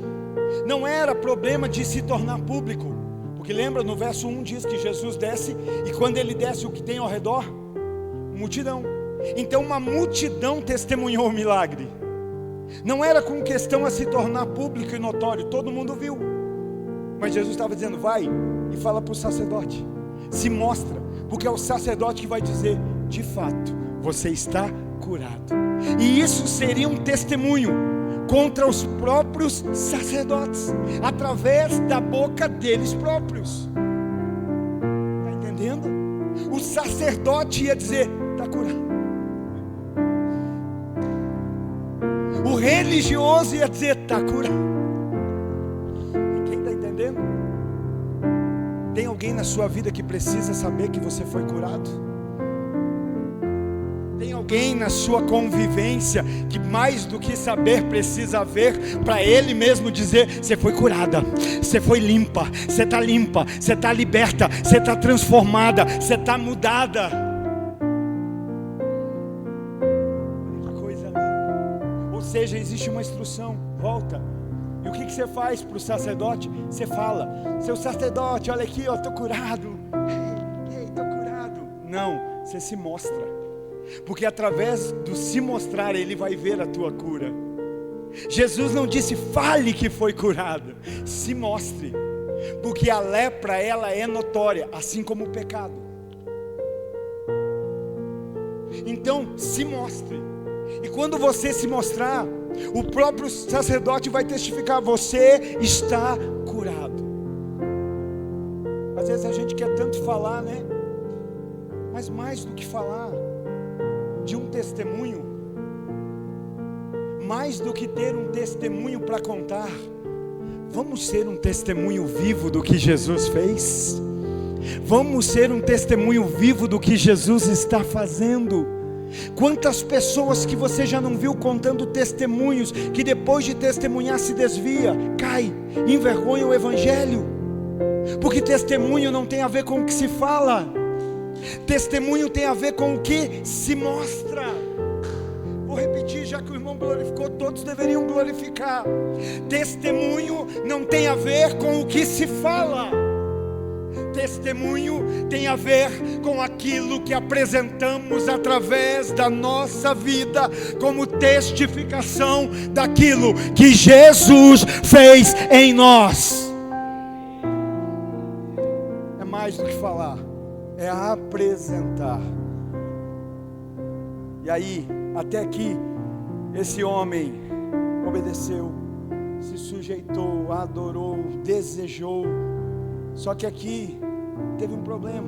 Não era problema de se tornar público, porque lembra, no verso 1 diz que Jesus desce, e quando ele desce, o que tem ao redor? Multidão. Então uma multidão testemunhou o milagre. Não era com questão a se tornar público e notório, todo mundo viu. Mas Jesus estava dizendo: vai e fala para o sacerdote, se mostra, porque é o sacerdote que vai dizer: de fato, você está curado. E isso seria um testemunho contra os próprios sacerdotes, através da boca deles próprios. Está entendendo? O sacerdote ia dizer: está curado. O religioso ia dizer: está curado. Quem está entendendo? Tem alguém na sua vida que precisa saber que você foi curado? Tem alguém na sua convivência que mais do que saber precisa ver, para ele mesmo dizer: você foi curada, você foi limpa, você está liberta, você está transformada, você está mudada. Que coisa linda. Ou seja, existe uma instrução: volta. E o que você faz para o sacerdote? Você fala: seu sacerdote, olha aqui, estou curado. Ei, estou curado. Não, você se mostra. Porque através do se mostrar, ele vai ver a tua cura. Jesus não disse: fale que foi curado, se mostre. Porque a lepra, ela é notória, assim como o pecado. Então se mostre. E quando você se mostrar, o próprio sacerdote vai testificar: você está curado. Às vezes a gente quer tanto falar, né? Mas mais do que falar de um testemunho, mais do que ter um testemunho para contar, vamos ser um testemunho vivo do que Jesus fez. Vamos ser um testemunho vivo do que Jesus está fazendo. Quantas pessoas que você já não viu contando testemunhos, que depois de testemunhar se desvia, cai, envergonha o evangelho. Porque testemunho não tem a ver com o que se fala, testemunho tem a ver com o que se mostra. Vou repetir, já que o irmão glorificou, todos deveriam glorificar. Testemunho não tem a ver com o que se fala, testemunho tem a ver com aquilo que apresentamos através da nossa vida, como testificação daquilo que Jesus fez em nós. É mais do que falar, é apresentar. E aí, até aqui, esse homem obedeceu, se sujeitou, adorou, desejou. Só que aqui teve um problema,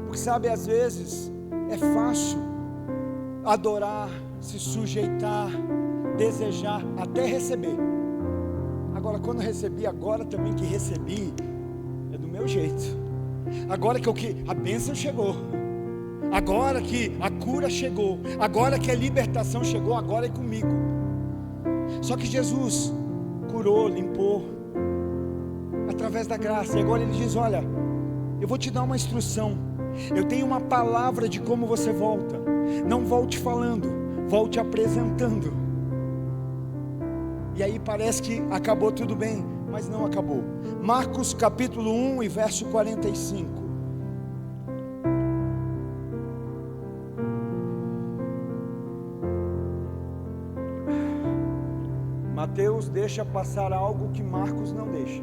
porque Porque sabe, às vezes é fácil adorar, se sujeitar, desejar, até receber. Agora, quando recebi, agora também que recebi, é do meu jeito. Agora que a bênção chegou, agora que a cura chegou, agora que a libertação chegou, agora é comigo. Só que Jesus curou, limpou, através da graça. E agora Ele diz: olha, eu vou te dar uma instrução, eu tenho uma palavra de como você volta. Não volte falando, volte apresentando. E aí parece que acabou tudo bem, mas não acabou. Marcos capítulo 1 e verso 45. Mateus deixa passar algo que Marcos não deixa.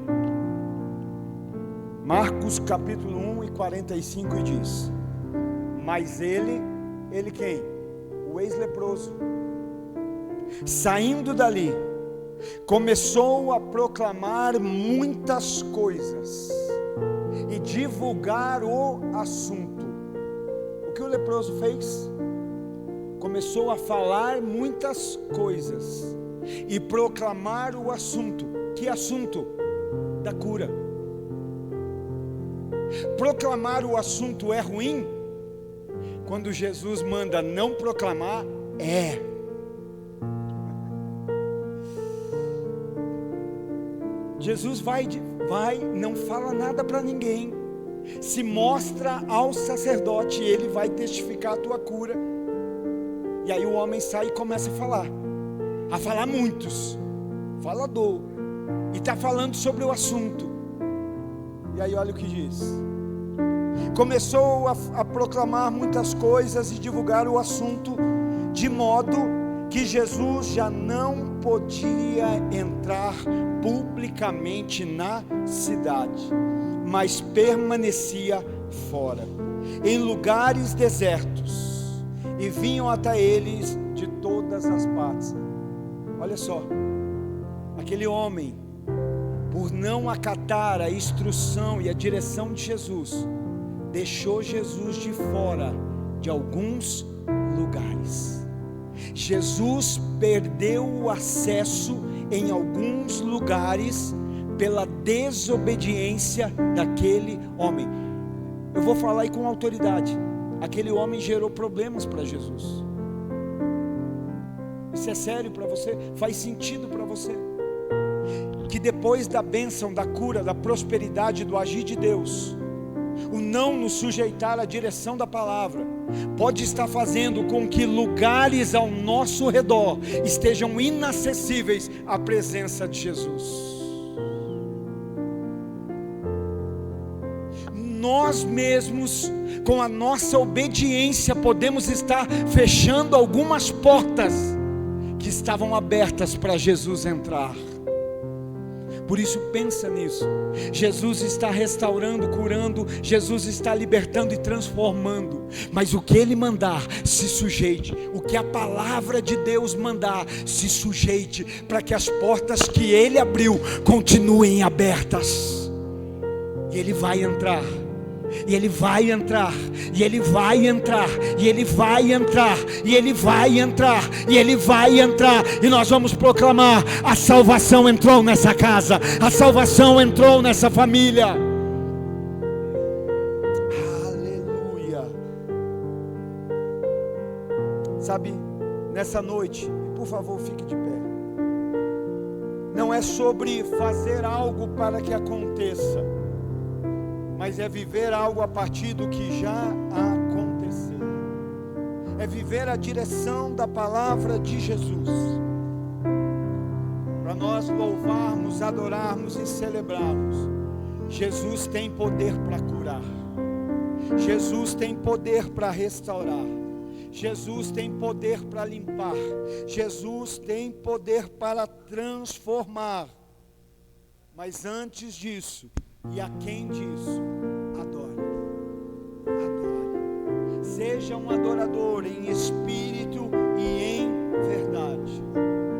Marcos capítulo 1 e 45 e diz: mas ele quem? O ex-leproso, saindo dali, começou a proclamar muitas coisas e divulgar o assunto. O que o leproso fez? Começou a falar muitas coisas e proclamar o assunto. Que assunto? Da cura. Proclamar o assunto é ruim? Quando Jesus manda não proclamar, Jesus vai, não fala nada para ninguém, se mostra ao sacerdote, e ele vai testificar a tua cura. E aí o homem sai e começa a falar muitos, falador, e está falando sobre o assunto. E aí olha o que diz: começou a proclamar muitas coisas e divulgar o assunto, de modo que Jesus já não podia entrar publicamente na cidade, mas permanecia fora, em lugares desertos, e vinham até eles de todas as partes. Olha só, aquele homem, por não acatar a instrução e a direção de Jesus, deixou Jesus de fora de alguns lugares. Jesus perdeu o acesso em alguns lugares pela desobediência daquele homem. Eu vou falar aí com autoridade. Aquele homem gerou problemas para Jesus. Isso é sério para você? Faz sentido para você? Que depois da bênção, da cura, da prosperidade, do agir de Deus, o não nos sujeitar à direção da palavra pode estar fazendo com que lugares ao nosso redor estejam inacessíveis à presença de Jesus. Nós mesmos, com a nossa obediência, podemos estar fechando algumas portas que estavam abertas para Jesus entrar. Por isso pensa nisso. Jesus está restaurando, curando, Jesus está libertando e transformando, mas o que Ele mandar, se sujeite. O que a palavra de Deus mandar, se sujeite, para que as portas que Ele abriu continuem abertas. E Ele vai entrar, e Ele vai entrar, e Ele vai entrar, e Ele vai entrar, e Ele vai entrar, e Ele vai entrar, e nós vamos proclamar: a salvação entrou nessa casa, a salvação entrou nessa família. Aleluia. Sabe, nessa noite, por favor, fique de pé. Não é sobre fazer algo para que aconteça, mas é viver algo a partir do que já aconteceu. É viver a direção da palavra de Jesus, para nós louvarmos, adorarmos e celebrarmos. Jesus tem poder para curar, Jesus tem poder para restaurar, Jesus tem poder para limpar, Jesus tem poder para transformar. Mas antes disso, e a quem disso, adore. Seja um adorador em espírito